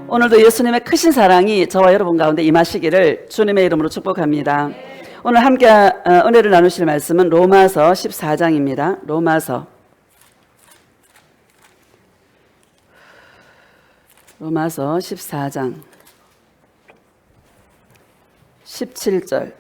오늘도 예수님의 크신 사랑이 저와 여러분 가운데 임하시기를 주님의 이름으로 축복합니다. 오늘 함께 은혜를 나누실 말씀은 로마서 14장입니다. 로마서 14장 17절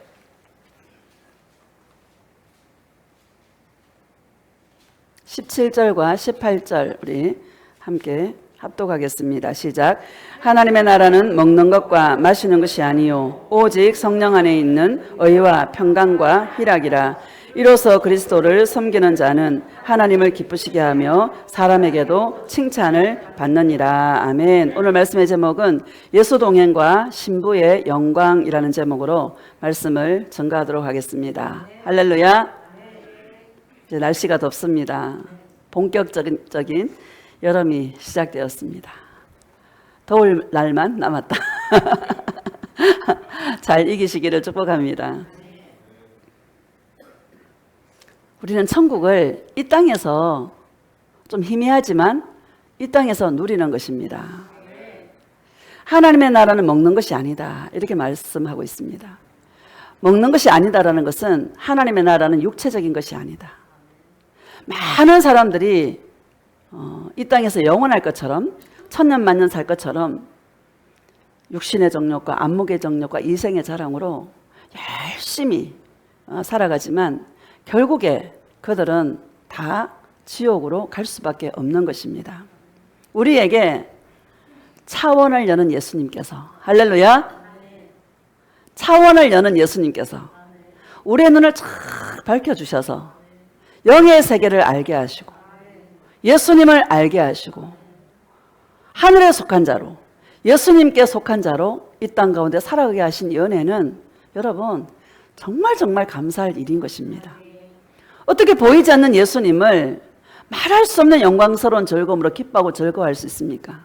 17절과 18절 우리 함께 합독하겠습니다. 시작. 하나님의 나라는 먹는 것과 마시는 것이 아니요 오직 성령 안에 있는 의와 평강과 희락이라. 이로써 그리스도를 섬기는 자는 하나님을 기쁘시게 하며 사람에게도 칭찬을 받느니라. 아멘. 오늘 말씀의 제목은 예수 동행과 신부의 영광이라는 제목으로 말씀을 전가하도록 하겠습니다. 할렐루야. 이제 날씨가 덥습니다. 본격적인 여름이 시작되었습니다. 더울 날만 남았다. 잘 이기시기를 축복합니다. 우리는 천국을 이 땅에서 좀 희미하지만 이 땅에서 누리는 것입니다. 하나님의 나라는 먹는 것이 아니다. 이렇게 말씀하고 있습니다. 먹는 것이 아니다라는 것은 하나님의 나라는 육체적인 것이 아니다. 많은 사람들이 이 땅에서 영원할 것처럼 천년 만년 살 것처럼 육신의 정욕과 안목의 정욕과 이생의 자랑으로 열심히 살아가지만 결국에 그들은 다 지옥으로 갈 수밖에 없는 것입니다. 우리에게 차원을 여는 예수님께서, 할렐루야, 차원을 여는 예수님께서 우리의 눈을 쫙 밝혀주셔서 영의 세계를 알게 하시고 예수님을 알게 하시고 하늘에 속한 자로, 예수님께 속한 자로 이 땅 가운데 살아가게 하신 연애는 여러분 정말 감사할 일인 것입니다. 어떻게 보이지 않는 예수님을 말할 수 없는 영광스러운 즐거움으로 기뻐하고 즐거워할 수 있습니까?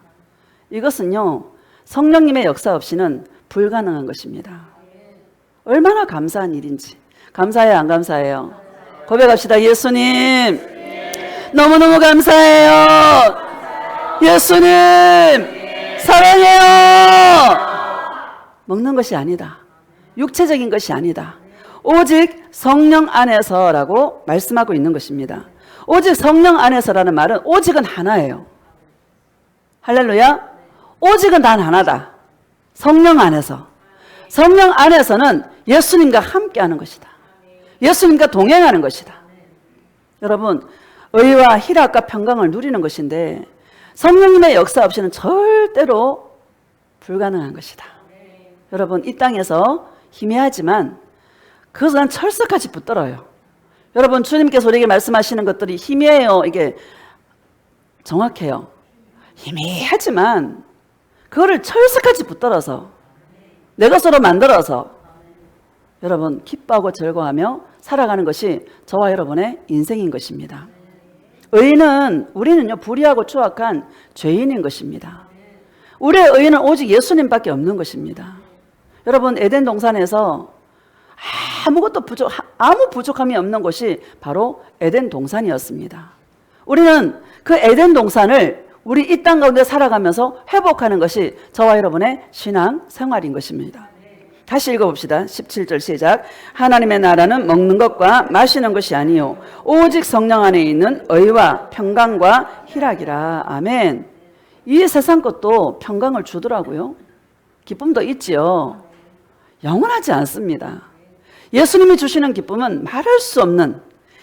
이것은요, 성령님의 역사 없이는 불가능한 것입니다. 얼마나 감사한 일인지. 감사해요, 안 감사해요? 고백합시다. 예수님 너무너무 감사해요. 예수님 사랑해요. 먹는 것이 아니다. 육체적인 것이 아니다. 오직 성령 안에서라고 말씀하고 있는 것입니다. 오직 성령 안에서라는 말은 오직은 하나예요. 할렐루야. 오직은 단 하나다. 성령 안에서. 성령 안에서는 예수님과 함께하는 것이다. 예수님과 동행하는 것이다. 여러분, 의와 희락과 평강을 누리는 것인데 성령님의 역사 없이는 절대로 불가능한 것이다. 여러분, 이 땅에서 희미하지만 그것은 철석같이 붙들어요. 여러분, 주님께서 우리에게 말씀하시는 것들이 희미해요. 이게 정확해요. 희미하지만 그거를 철석같이 붙들어서 내 것으로 만들어서 여러분 기뻐하고 즐거워하며 살아가는 것이 저와 여러분의 인생인 것입니다. 우리는요 불의하고 추악한 죄인인 것입니다. 우리의 의인은 오직 예수님밖에 없는 것입니다. 여러분, 에덴 동산에서 아무 부족함이 없는 곳이 바로 에덴 동산이었습니다. 우리는 그 에덴 동산을 우리 이 땅 가운데 살아가면서 회복하는 것이 저와 여러분의 신앙 생활인 것입니다. 다시 읽어봅시다. 17절 시작. 하나님의 나라는 먹는 것과 마시는 것이 아니요 오직 성령 안에 있는 의와 평강과 희락이라. 아멘. 이 세상 것도 평강을 주더라고요. 기쁨도 있지요. 영원하지 않습니다. 예수님이 주시는 기쁨은 말할 수 없는,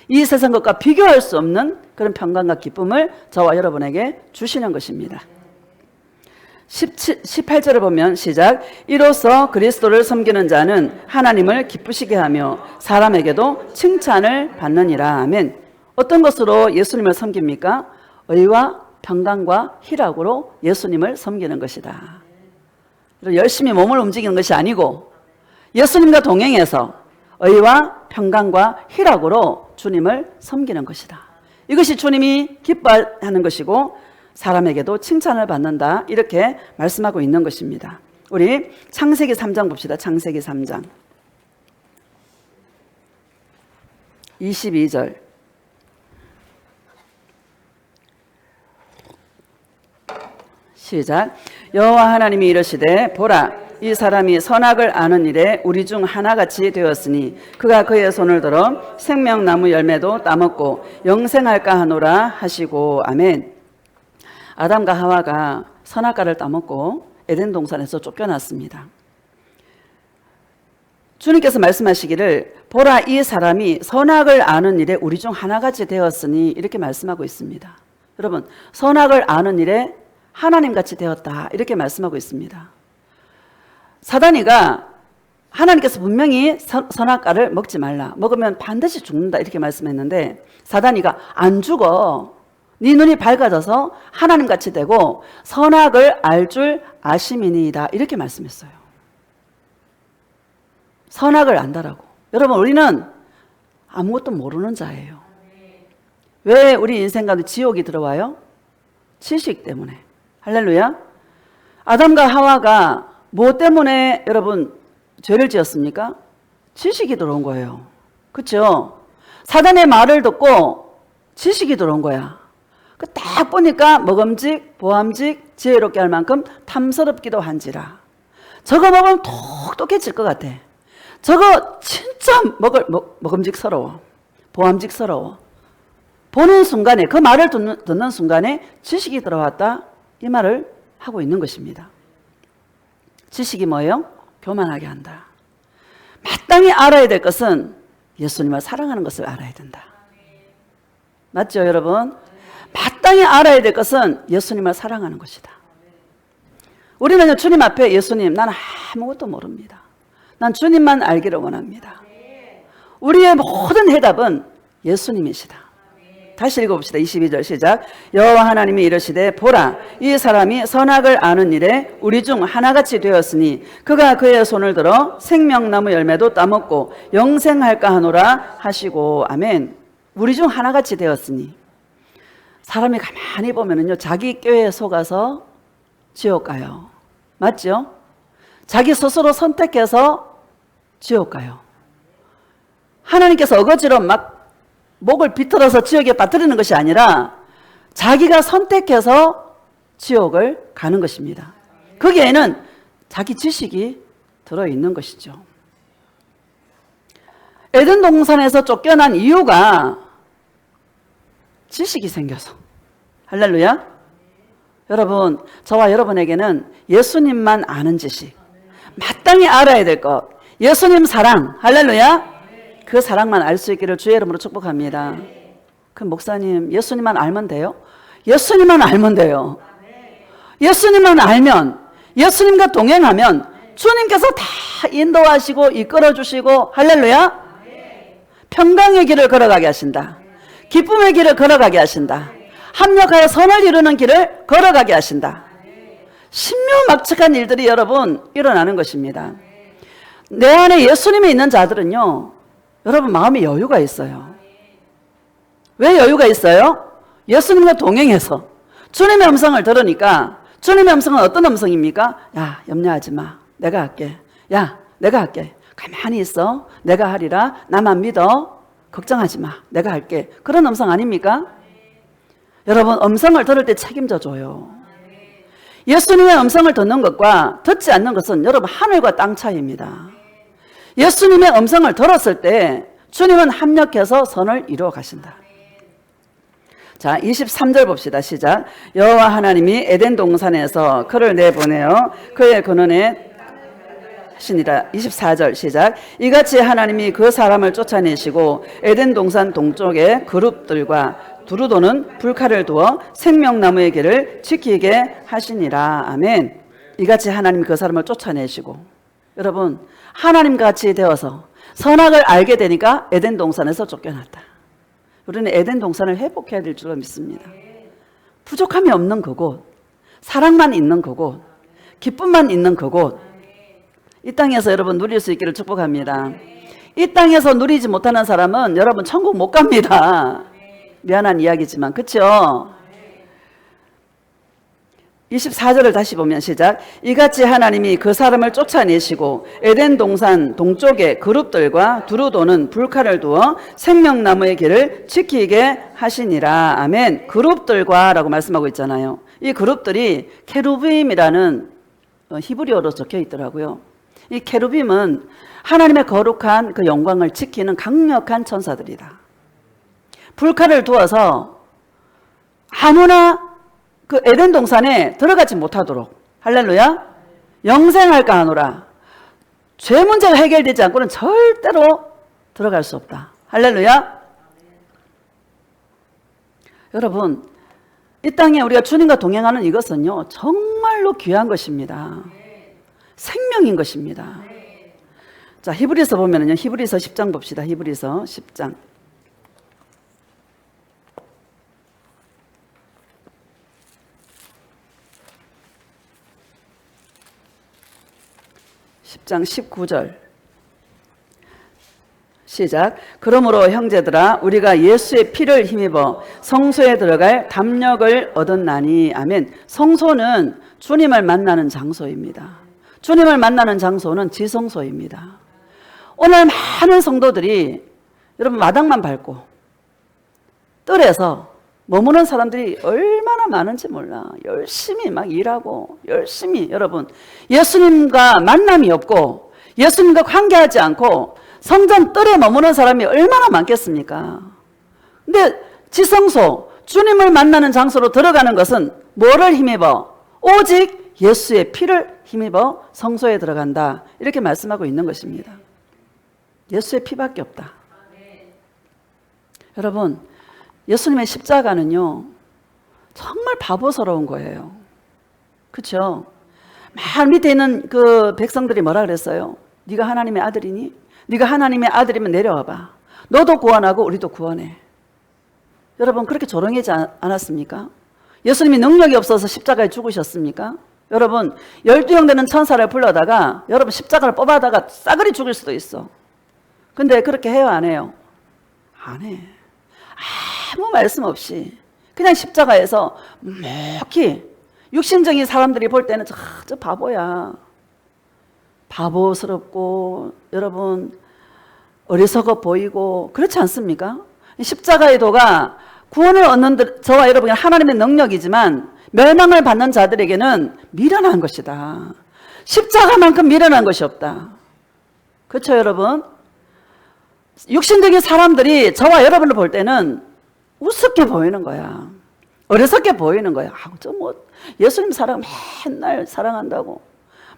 이 세상 것과 비교할 수 없는 그런 평강과 기쁨을 저와 여러분에게 주시는 것입니다. 18절을 보면 시작. 이로써 그리스도를 섬기는 자는 하나님을 기쁘시게 하며 사람에게도 칭찬을 받느니라. 아멘. 어떤 것으로 예수님을 섬깁니까? 의와 평강과 희락으로 예수님을 섬기는 것이다. 열심히 몸을 움직이는 것이 아니고 예수님과 동행해서 의와 평강과 희락으로 주님을 섬기는 것이다. 이것이 주님이 기뻐하는 것이고 사람에게도 칭찬을 받는다. 이렇게 말씀하고 있는 것입니다. 우리 창세기 3장 봅시다. 창세기 3장 22절 시작. 여호와 하나님이 이르시되 보라 이 사람이 선악을 아는 일에 우리 중 하나같이 되었으니 그가 그의 손을 들어 생명나무 열매도 따먹고 영생할까 하노라 하시고. 아멘. 아담과 하와가 선악과를 따먹고 에덴 동산에서 쫓겨났습니다. 주님께서 말씀하시기를 보라 이 사람이 선악을 아는 일에 우리 중 하나같이 되었으니 이렇게 말씀하고 있습니다. 여러분, 선악을 아는 일에 하나님같이 되었다 이렇게 말씀하고 있습니다. 사단이가 하나님께서 분명히 선악과를 먹지 말라, 먹으면 반드시 죽는다 이렇게 말씀했는데 사단이가 안 죽어, 네 눈이 밝아져서 하나님같이 되고 선악을 알 줄 아심이니이다 이렇게 말씀했어요. 선악을 안다라고. 여러분, 우리는 아무것도 모르는 자예요. 왜 우리 인생 가운데 지옥이 들어와요? 지식 때문에. 할렐루야. 아담과 하와가 무엇 때문에 여러분 죄를 지었습니까? 지식이 들어온 거예요. 그렇죠? 사단의 말을 듣고 지식이 들어온 거야. 딱 보니까 먹음직, 보암직, 지혜롭게 할 만큼 탐스럽기도 한지라. 저거 먹으면 똑똑해질 것 같아. 저거 진짜 먹음직스러워. 보암직스러워. 보는 순간에, 그 말을 듣는 순간에 지식이 들어왔다 이 말을 하고 있는 것입니다. 지식이 뭐예요? 교만하게 한다. 마땅히 알아야 될 것은 예수님을 사랑하는 것을 알아야 된다. 맞죠, 여러분? 마땅히 알아야 될 것은 예수님을 사랑하는 것이다. 우리는 주님 앞에 예수님, 나는 아무것도 모릅니다. 난 주님만 알기를 원합니다. 우리의 모든 해답은 예수님이시다. 다시 읽어봅시다. 22절 시작. 여호와 하나님이 이르시되 보라 이 사람이 선악을 아는 일에 우리 중 하나같이 되었으니 그가 그의 손을 들어 생명나무 열매도 따먹고 영생할까 하노라 하시고. 아멘. 우리 중 하나같이 되었으니, 사람이 가만히 보면은요 자기 꾀에 속아서 지옥 가요. 맞죠? 자기 스스로 선택해서 지옥 가요. 하나님께서 어거지로 막 목을 비틀어서 지옥에 빠뜨리는 것이 아니라 자기가 선택해서 지옥을 가는 것입니다. 거기에는 자기 지식이 들어있는 것이죠. 에덴 동산에서 쫓겨난 이유가 지식이 생겨서. 할렐루야. 여러분, 저와 여러분에게는 예수님만 아는 지식, 마땅히 알아야 될 것, 예수님 사랑, 할렐루야, 그 사랑만 알 수 있기를 주의 이름으로 축복합니다. 그 목사님, 예수님만 알면 돼요? 예수님만 알면 돼요. 예수님만 알면, 예수님과 동행하면 주님께서 다 인도하시고 이끌어 주시고, 할렐루야, 평강의 길을 걸어가게 하신다. 기쁨의 길을 걸어가게 하신다. 합력하여 선을 이루는 길을 걸어가게 하신다. 신묘막측한 일들이 여러분 일어나는 것입니다. 내 안에 예수님이 있는 자들은요, 여러분 마음에 여유가 있어요. 왜 여유가 있어요? 예수님과 동행해서 주님의 음성을 들으니까. 주님의 음성은 어떤 음성입니까? 야, 염려하지 마, 내가 할게. 야, 내가 할게. 가만히 있어, 내가 하리라. 나만 믿어, 걱정하지 마, 내가 할게. 그런 음성 아닙니까? 여러분, 음성을 들을 때 책임져 줘요. 예수님의 음성을 듣는 것과 듣지 않는 것은 여러분 하늘과 땅 차이입니다. 예수님의 음성을 들었을 때 주님은 합력해서 선을 이루어 가신다. 자, 23절 봅시다. 시작. 여호와 하나님이 에덴 동산에서 그를 내보내어 그의 근원에 하시니라. 24절 시작. 이같이 하나님이 그 사람을 쫓아내시고 에덴 동산 동쪽에 그룹들과 두루 도는 불칼을 두어 생명나무의 길을 지키게 하시니라. 아멘. 이같이 하나님이 그 사람을 쫓아내시고. 여러분, 하나님같이 되어서 선악을 알게 되니까 에덴 동산에서 쫓겨났다. 우리는 에덴 동산을 회복해야 될 줄로 믿습니다. 부족함이 없는 그곳, 사랑만 있는 그곳, 기쁨만 있는 그곳, 이 땅에서 여러분 누릴 수 있기를 축복합니다. 이 땅에서 누리지 못하는 사람은 여러분 천국 못 갑니다. 미안한 이야기지만, 그렇죠? 24절을 다시 보면 시작. 이같이 하나님이 그 사람을 쫓아내시고 에덴 동산 동쪽에 그룹들과 두루 도는 불칼을 두어 생명나무의 길을 지키게 하시니라. 아멘. 그룹들과 라고 말씀하고 있잖아요. 이 그룹들이 케루빔이라는 히브리어로 적혀 있더라고요. 이 케루빔은 하나님의 거룩한 그 영광을 지키는 강력한 천사들이다. 불칼을 두어서 아무나 그 에덴 동산에 들어가지 못하도록, 할렐루야, 영생할까 하노라. 죄 문제가 해결되지 않고는 절대로 들어갈 수 없다. 할렐루야. 여러분, 이 땅에 우리가 주님과 동행하는 이것은요, 정말로 귀한 것입니다. 생명인 것입니다. 자, 히브리서 보면은요, 히브리서 10장 봅시다. 히브리서 10장. 10장 19절 시작. 그러므로 형제들아 우리가 예수의 피를 힘입어 성소에 들어갈 담력을 얻었나니. 아멘. 성소는 주님을 만나는 장소입니다. 주님을 만나는 장소는 지성소입니다. 오늘 많은 성도들이 여러분 마당만 밟고 뜰에서 머무는 사람들이 얼마나 많은지 몰라. 열심히 막 일하고 열심히, 여러분 예수님과 만남이 없고 예수님과 관계하지 않고 성전 뜰에 머무는 사람이 얼마나 많겠습니까? 근데 지성소, 주님을 만나는 장소로 들어가는 것은 뭐를 힘입어? 오직 예수의 피를 힘입어 성소에 들어간다. 이렇게 말씀하고 있는 것입니다. 예수의 피밖에 없다. 여러분, 예수님의 십자가는요, 정말 바보스러운 거예요. 그렇죠? 막 밑에 있는 그 백성들이 뭐라 그랬어요? 네가 하나님의 아들이니? 네가 하나님의 아들이면 내려와봐. 너도 구원하고 우리도 구원해. 여러분, 그렇게 조롱하지 않았습니까? 예수님이 능력이 없어서 십자가에 죽으셨습니까? 여러분, 12형 되는 천사를 불러다가 여러분 십자가를 뽑아다가 싸그리 죽일 수도 있어. 근데 그렇게 해요, 안 해요? 안 해. 아무 말씀 없이 그냥 십자가에서 묵히, 육신적인 사람들이 볼 때는 저 바보야, 바보스럽고 여러분 어리석어 보이고 그렇지 않습니까? 십자가의 도가 구원을 얻는 저와 여러분이 하나님의 능력이지만 멸망을 받는 자들에게는 미련한 것이다. 십자가만큼 미련한 것이 없다. 그렇죠, 여러분? 육신적인 사람들이 저와 여러분을 볼 때는 우습게 보이는 거야. 어리석게 보이는 거야. 저 뭐 예수님 사랑 맨날 사랑한다고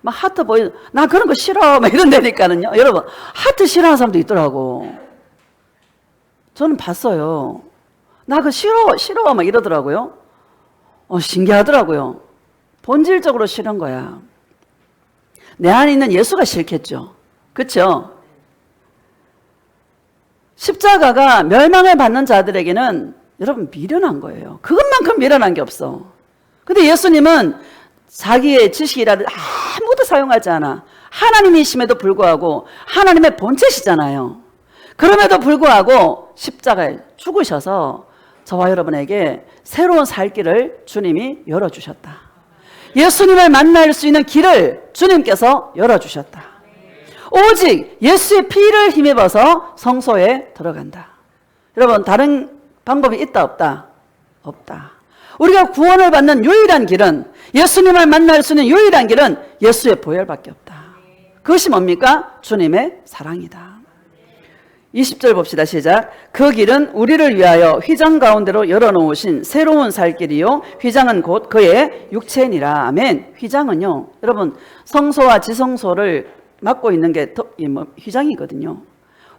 막 하트 보이, 나 그런 거 싫어 막 이런다니까는요. 여러분, 하트 싫어하는 사람도 있더라고. 저는 봤어요. 나 그거 싫어 막 이러더라고요. 신기하더라고요. 본질적으로 싫은 거야. 내 안에 있는 예수가 싫겠죠. 그렇죠? 십자가가 멸망을 받는 자들에게는 여러분 미련한 거예요. 그것만큼 미련한 게 없어. 근데 예수님은 자기의 지식이라도 아무도 사용하지 않아. 하나님이심에도 불구하고 하나님의 본체시잖아요. 그럼에도 불구하고 십자가에 죽으셔서 저와 여러분에게 새로운 살 길을 주님이 열어주셨다. 예수님을 만날 수 있는 길을 주님께서 열어주셨다. 오직 예수의 피를 힘입어서 성소에 들어간다. 여러분, 다른 방법이 있다 없다? 없다. 우리가 구원을 받는 유일한 길은, 예수님을 만날 수 있는 유일한 길은 예수의 보혈밖에 없다. 그것이 뭡니까? 주님의 사랑이다. 20절 봅시다. 시작. 그 길은 우리를 위하여 휘장 가운데로 열어놓으신 새로운 살 길이요 휘장은 곧 그의 육체니라. 아멘. 휘장은요, 여러분 성소와 지성소를 맡고 있는 게 휘장이거든요.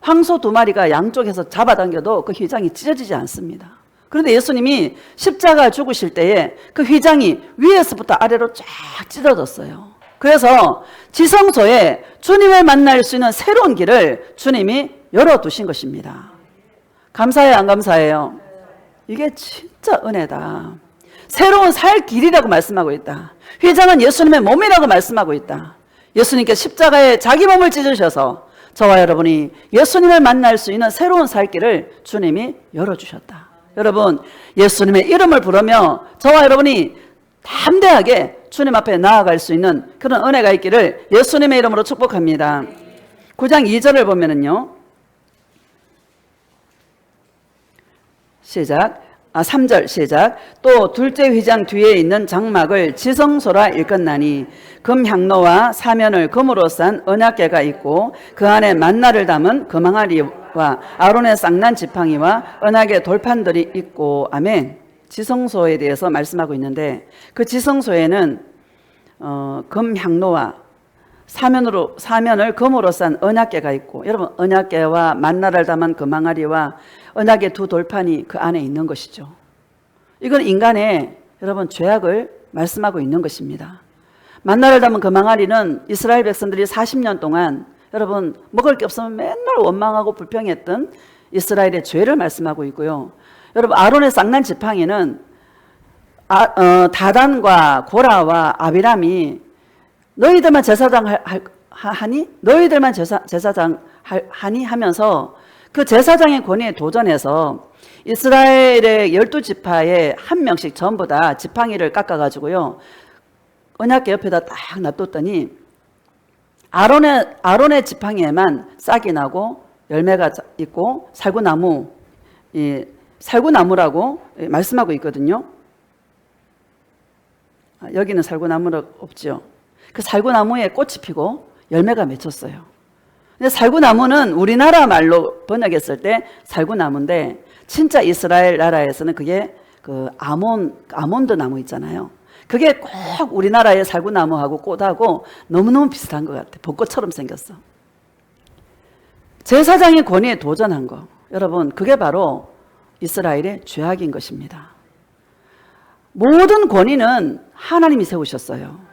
황소 2마리가 양쪽에서 잡아당겨도 그 휘장이 찢어지지 않습니다. 그런데 예수님이 십자가 죽으실 때에 그 휘장이 위에서부터 아래로 쫙 찢어졌어요. 그래서 지성소에 주님을 만날 수 있는 새로운 길을 주님이 열어두신 것입니다. 감사해요, 안 감사해요? 이게 진짜 은혜다. 새로운 살 길이라고 말씀하고 있다. 휘장은 예수님의 몸이라고 말씀하고 있다. 예수님께 십자가에 자기 몸을 찢으셔서 저와 여러분이 예수님을 만날 수 있는 새로운 살 길을 주님이 열어주셨다. 여러분, 예수님의 이름을 부르며 저와 여러분이 담대하게 주님 앞에 나아갈 수 있는 그런 은혜가 있기를 예수님의 이름으로 축복합니다. 9장 2절을 보면은요, 시작. 3절 시작. 또 둘째 휘장 뒤에 있는 장막을 지성소라 일컫나니 금향로와 사면을 금으로 싼 언약궤가 있고 그 안에 만나를 담은 금항아리와 아론의 쌍난 지팡이와 언약의 돌판들이 있고. 아멘. 지성소에 대해서 말씀하고 있는데 그 지성소에는 금향로와 사면을 금으로 싼 언약궤가 있고, 여러분 언약궤와 만나를 담은 금항아리와 언약의 두 돌판이 그 안에 있는 것이죠. 이건 인간의 여러분 죄악을 말씀하고 있는 것입니다. 만나를 담은 금항아리는 이스라엘 백성들이 40년 동안 여러분 먹을 게 없으면 맨날 원망하고 불평했던 이스라엘의 죄를 말씀하고 있고요. 여러분 아론의 쌍난 지팡이는 다단과 고라와 아비람이 너희들만 제사장 하니? 너희들만 제사장 하니? 하면서 그 제사장의 권위에 도전해서 이스라엘의 12지파에 한 명씩 전부 다 지팡이를 깎아가지고요. 언약궤 옆에다 딱 놔뒀더니 아론의 지팡이에만 싹이 나고 열매가 있고 살구나무라고 말씀하고 있거든요. 여기는 살구나무가 없죠. 그 살구나무에 꽃이 피고 열매가 맺혔어요. 근데 살구나무는 우리나라 말로 번역했을 때 살구나무인데 진짜 이스라엘 나라에서는 그게 그 아몬드 나무 있잖아요. 그게 꼭 우리나라의 살구나무하고 꽃하고 너무너무 비슷한 것 같아. 벚꽃처럼 생겼어. 제사장의 권위에 도전한 거, 여러분 그게 바로 이스라엘의 죄악인 것입니다. 모든 권위는 하나님이 세우셨어요.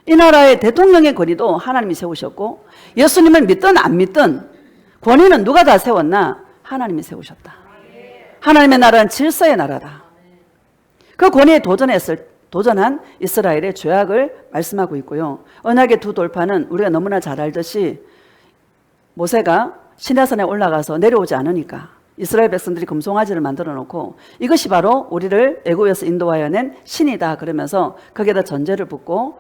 이 나라의 대통령의 권위도 하나님이 세우셨고, 예수님을 믿든 안 믿든 권위는 누가 다 세웠나? 하나님이 세우셨다. 하나님의 나라는 질서의 나라다. 그 권위에 도전한 이스라엘의 죄악을 말씀하고 있고요. 언약의 두 돌판은 우리가 너무나 잘 알듯이 모세가 시내산에 올라가서 내려오지 않으니까 이스라엘 백성들이 금송아지를 만들어 놓고 이것이 바로 우리를 애굽에서 인도하여 낸 신이다 그러면서 거기에다 전제를 붓고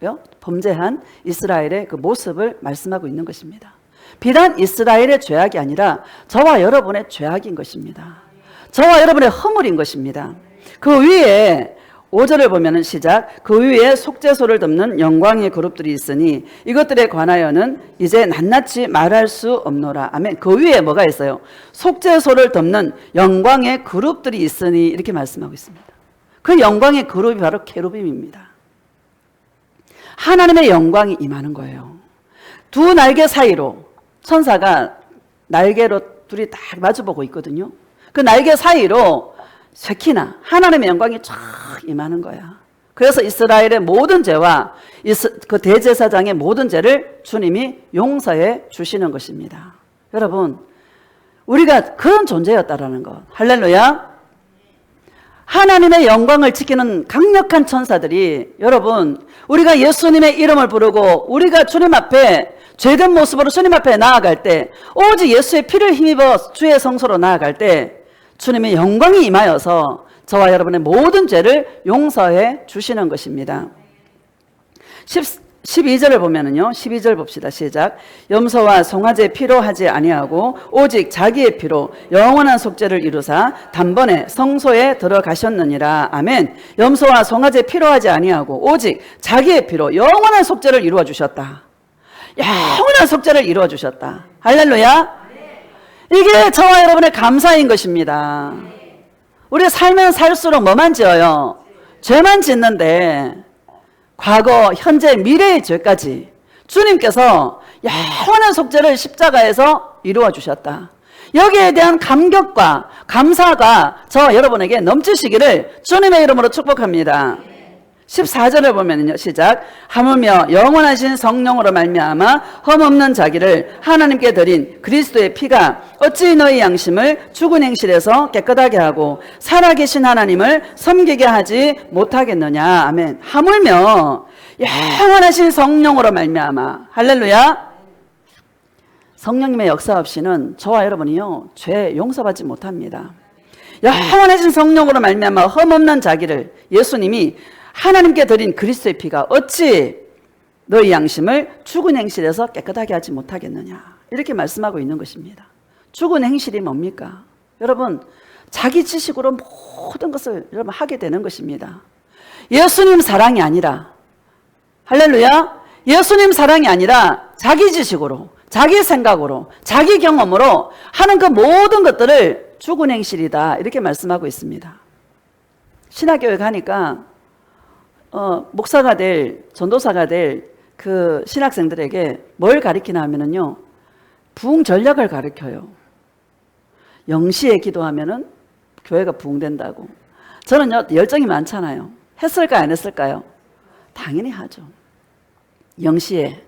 막 범죄한 이스라엘의 그 모습을 말씀하고 있는 것입니다. 비단 이스라엘의 죄악이 아니라 저와 여러분의 죄악인 것입니다. 저와 여러분의 허물인 것입니다. 그 위에 5절을 보면 시작. 그 위에 속죄소를 덮는 영광의 그룹들이 있으니 이것들에 관하여는 이제 낱낱이 말할 수 없노라. 아멘. 그 위에 뭐가 있어요? 속죄소를 덮는 영광의 그룹들이 있으니 이렇게 말씀하고 있습니다. 그 영광의 그룹이 바로 케루빔입니다. 하나님의 영광이 임하는 거예요. 두 날개 사이로 천사가 날개로 둘이 딱 마주보고 있거든요. 그 날개 사이로 쉐키나 하나님의 영광이 쫙 임하는 거야. 그래서 이스라엘의 모든 죄와 그 대제사장의 모든 죄를 주님이 용서해 주시는 것입니다. 여러분, 우리가 그런 존재였다라는 것. 할렐루야. 하나님의 영광을 지키는 강력한 천사들이, 여러분 우리가 예수님의 이름을 부르고 우리가 주님 앞에 죄된 모습으로 주님 앞에 나아갈 때, 오직 예수의 피를 힘입어 주의 성소로 나아갈 때 주님의 영광이 임하여서 저와 여러분의 모든 죄를 용서해 주시는 것입니다. 12절을 보면은요, 12절 봅시다. 시작. 염소와 송아지의 피로 하지 아니하고 오직 자기의 피로 영원한 속죄를 이루사 단번에 성소에 들어가셨느니라. 아멘. 염소와 송아지의 피로 하지 아니하고 오직 자기의 피로 영원한 속죄를 이루어 주셨다. 영원한 속죄를 이루어 주셨다. 할렐루야. 이게 저와 여러분의 감사인 것입니다. 우리가 살면 살수록 뭐만 지어요? 죄만 짓는데 과거, 현재, 미래의 죄까지 주님께서 영원한 속죄를 십자가에서 이루어 주셨다. 여기에 대한 감격과 감사가 저와 여러분에게 넘치시기를 주님의 이름으로 축복합니다. 14절을 보면요, 시작. 하물며 영원하신 성령으로 말미암아 흠없는 자기를 하나님께 드린 그리스도의 피가 어찌 너희 양심을 죽은 행실에서 깨끗하게 하고 살아계신 하나님을 섬기게 하지 못하겠느냐. 아멘. 하물며 영원하신 성령으로 말미암아. 할렐루야. 성령님의 역사 없이는 저와 여러분이요, 죄 용서받지 못합니다. 영원하신 성령으로 말미암아 흠없는 자기를, 예수님이 하나님께 드린 그리스도의 피가 어찌 너희 양심을 죽은 행실에서 깨끗하게 하지 못하겠느냐. 이렇게 말씀하고 있는 것입니다. 죽은 행실이 뭡니까? 여러분, 자기 지식으로 모든 것을 여러분 하게 되는 것입니다. 예수님 사랑이 아니라, 할렐루야, 예수님 사랑이 아니라 자기 지식으로, 자기 생각으로, 자기 경험으로 하는 그 모든 것들을 죽은 행실이다, 이렇게 말씀하고 있습니다. 신학교에 가니까 목사가 될, 전도사가 될 그 신학생들에게 뭘 가르치나 하면은요, 부흥 전략을 가르쳐요. 영시에 기도하면은 교회가 부흥된다고. 저는요, 열정이 많잖아요. 했을까요, 안 했을까요? 당연히 하죠. 영시에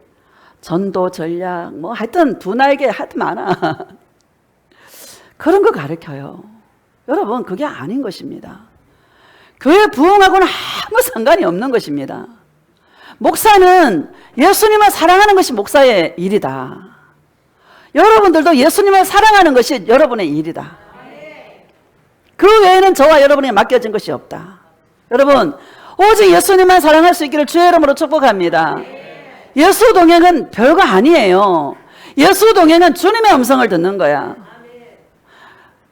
전도 전략, 뭐 하여튼 두 날개 하여튼 많아. 그런 거 가르쳐요. 여러분, 그게 아닌 것입니다. 교회 부흥하고는 아무 상관이 없는 것입니다. 목사는 예수님을 사랑하는 것이 목사의 일이다. 여러분들도 예수님을 사랑하는 것이 여러분의 일이다. 그 외에는 저와 여러분에게 맡겨진 것이 없다. 여러분, 오직 예수님만 사랑할 수 있기를 주의 이름으로 축복합니다. 예수 동행은 별거 아니에요. 예수 동행은 주님의 음성을 듣는 거야.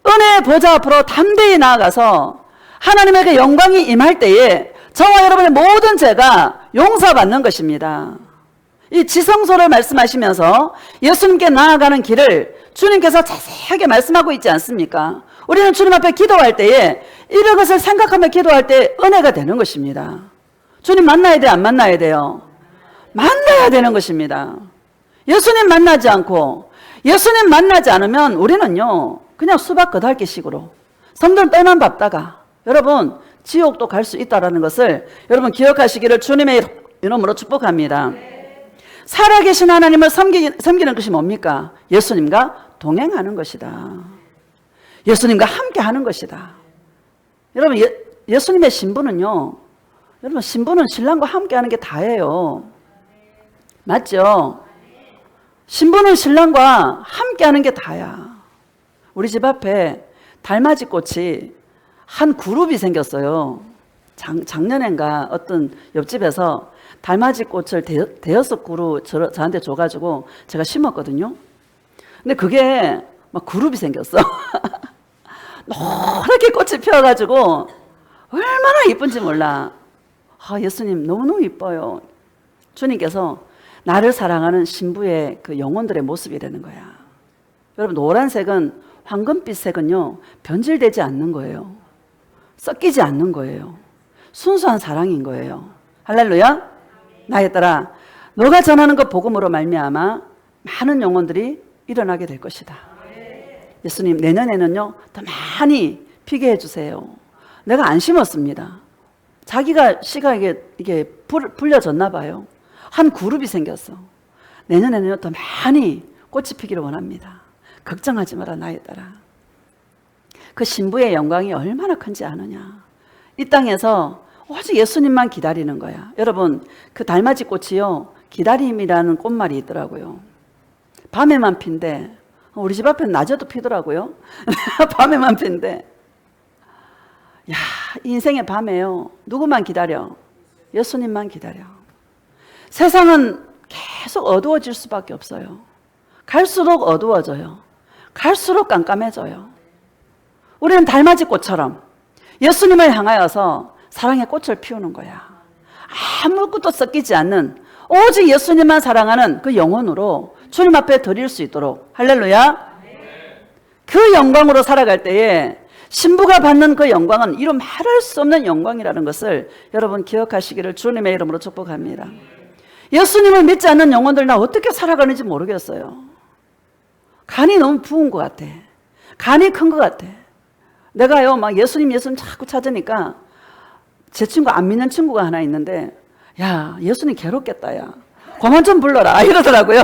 은혜의 보좌 앞으로 담대히 나아가서 하나님에게 영광이 임할 때에 저와 여러분의 모든 죄가 용서받는 것입니다. 이 지성소를 말씀하시면서 예수님께 나아가는 길을 주님께서 자세하게 말씀하고 있지 않습니까? 우리는 주님 앞에 기도할 때에 이런 것을 생각하며 기도할 때 은혜가 되는 것입니다. 주님 만나야 돼요, 안 만나야 돼요? 만나야 되는 것입니다. 예수님 만나지 않고, 예수님 만나지 않으면 우리는요, 그냥 수박 겉핥기식으로 성전 때만 밟다가 여러분 지옥도 갈 수 있다는 것을 여러분 기억하시기를 주님의 이름으로 축복합니다. 살아계신 하나님을 섬기는 것이 뭡니까? 예수님과 동행하는 것이다. 예수님과 함께 하는 것이다. 여러분, 예수님의 신부는요, 여러분, 신부는 신랑과 함께 하는 게 다예요. 맞죠? 신부는 신랑과 함께 하는 게 다야. 우리 집 앞에 달맞이 꽃이 한 그룹이 생겼어요. 작년엔가 어떤 옆집에서 달맞이 꽃을 대여섯 그루 저한테 줘가지고 제가 심었거든요. 근데 그게 막 그룹이 생겼어. 노랗게 꽃이 피어가지고 얼마나 이쁜지 몰라. 아, 예수님 너무너무 이뻐요. 주님께서 나를 사랑하는 신부의 그 영혼들의 모습이라는 거야. 여러분, 노란색은, 황금빛색은요, 변질되지 않는 거예요. 섞이지 않는 거예요. 순수한 사랑인 거예요. 할렐루야. 나에 따라 너가 전하는 것 복음으로 말미암아 많은 영혼들이 일어나게 될 것이다. 예수님, 내년에는요 더 많이 피게 해주세요. 내가 안 심었습니다. 자기가 씨가 이게 불려졌나 봐요. 한 그룹이 생겼어. 내년에는요 더 많이 꽃이 피기를 원합니다. 걱정하지 마라, 나에 따라. 그 신부의 영광이 얼마나 큰지 아느냐. 이 땅에서 오직 예수님만 기다리는 거야. 여러분, 그 달맞이 꽃이요, 기다림이라는 꽃말이 있더라고요. 밤에만 핀대. 우리 집 앞에는 낮에도 피더라고요. 밤에만 핀대. 야, 인생의 밤에요, 누구만 기다려? 예수님만 기다려. 세상은 계속 어두워질 수밖에 없어요. 갈수록 어두워져요. 갈수록 깜깜해져요. 우리는 달맞이 꽃처럼 예수님을 향하여서 사랑의 꽃을 피우는 거야. 아무것도 섞이지 않는 오직 예수님만 사랑하는 그 영혼으로 주님 앞에 드릴 수 있도록, 할렐루야. 그 영광으로 살아갈 때에 신부가 받는 그 영광은 이루 말할 수 없는 영광이라는 것을 여러분 기억하시기를 주님의 이름으로 축복합니다. 예수님을 믿지 않는 영혼들, 나 어떻게 살아가는지 모르겠어요. 간이 너무 부은 것 같아. 간이 큰 것 같아. 내가요, 막 예수님 자꾸 찾으니까 제 친구, 안 믿는 친구가 하나 있는데, 야, 예수님 괴롭겠다, 야. 그만 좀 불러라. 이러더라고요.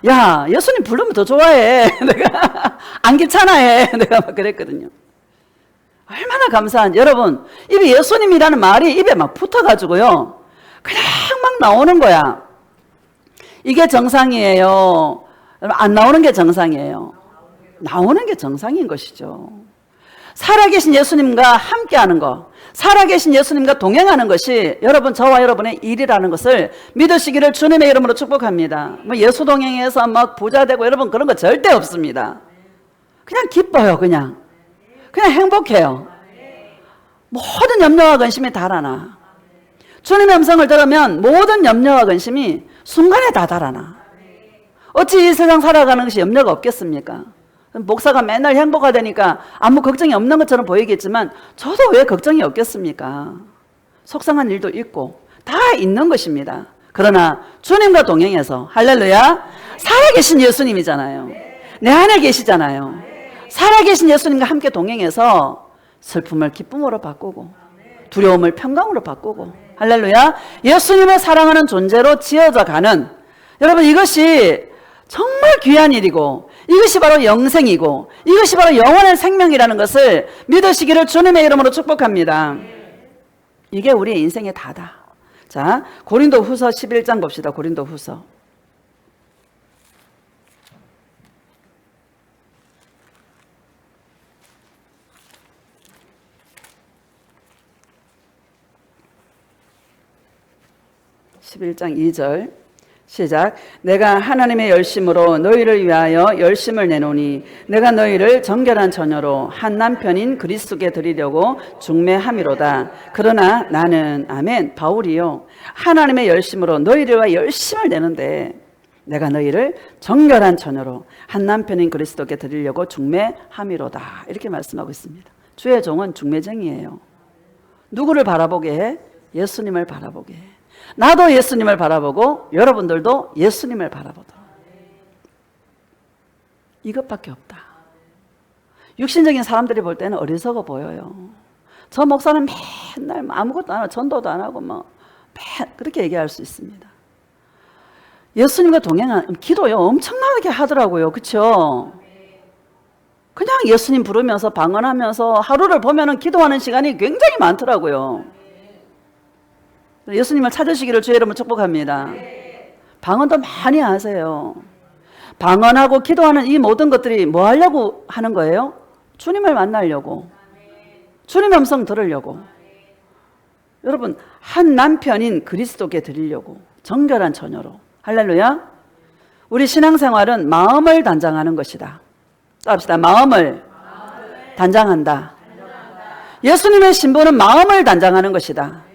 야, 예수님 부르면 더 좋아해. 내가 안 귀찮아해. 내가 막 그랬거든요. 얼마나 감사한지. 여러분, 입에 예수님이라는 말이 입에 막 붙어가지고요, 그냥 막 나오는 거야. 이게 정상이에요. 안 나오는 게 정상이에요. 나오는 게 정상인 것이죠. 살아계신 예수님과 함께하는 것, 살아계신 예수님과 동행하는 것이 여러분, 저와 여러분의 일이라는 것을 믿으시기를 주님의 이름으로 축복합니다. 뭐 예수 동행해서 막 부자 되고 여러분, 그런 거 절대 없습니다. 그냥 기뻐요. 그냥 행복해요. 모든 염려와 근심이 달아나. 주님의 음성을 들으면 모든 염려와 근심이 순간에 다 달아나. 어찌 이 세상 살아가는 것이 염려가 없겠습니까? 목사가 맨날 행복하다니까 아무 걱정이 없는 것처럼 보이겠지만 저도 왜 걱정이 없겠습니까? 속상한 일도 있고 다 있는 것입니다. 그러나 주님과 동행해서 할렐루야, 살아계신 예수님이잖아요. 내 안에 계시잖아요. 살아계신 예수님과 함께 동행해서 슬픔을 기쁨으로 바꾸고 두려움을 평강으로 바꾸고 할렐루야, 예수님을 사랑하는 존재로 지어져 가는, 여러분 이것이 정말 귀한 일이고 이것이 바로 영생이고 이것이 바로 영원한 생명이라는 것을 믿으시기를 주님의 이름으로 축복합니다. 이게 우리의 인생의 다다. 자, 고린도후서 11장 봅시다. 고린도후서 11장 2절 시작. 내가 하나님의 열심으로 너희를 위하여 열심을 내노니 내가 너희를 정결한 처녀로 한 남편인 그리스도께 드리려고 중매함이로다. 그러나 나는, 아멘, 바울이요, 하나님의 열심으로 너희를 위하여 열심을 내는데 내가 너희를 정결한 처녀로 한 남편인 그리스도께 드리려고 중매함이로다. 이렇게 말씀하고 있습니다. 주의 종은 중매쟁이에요. 누구를 바라보게 해? 예수님을 바라보게 해. 나도 예수님을 바라보고 여러분들도 예수님을 바라보도록. 이것밖에 없다. 육신적인 사람들이 볼 때는 어리석어 보여요. 저 목사는 맨날 아무것도 안 하고 전도도 안 하고 그렇게 얘기할 수 있습니다. 예수님과 동행한 기도요 엄청나게 하더라고요. 그렇죠? 그냥 예수님 부르면서 방언하면서 하루를 보면은 기도하는 시간이 굉장히 많더라고요. 예수님을 찾으시기를 주의 이름으로 축복합니다. 방언도 많이 하세요. 방언하고 기도하는 이 모든 것들이 뭐 하려고 하는 거예요? 주님을 만나려고, 주님의 음성 들으려고. 여러분, 한 남편인 그리스도께 드리려고, 정결한 처녀로. 할렐루야. 우리 신앙생활은 마음을 단장하는 것이다. 따라합시다. 마음을 단장한다. 예수님의 신부는 마음을 단장하는 것이다.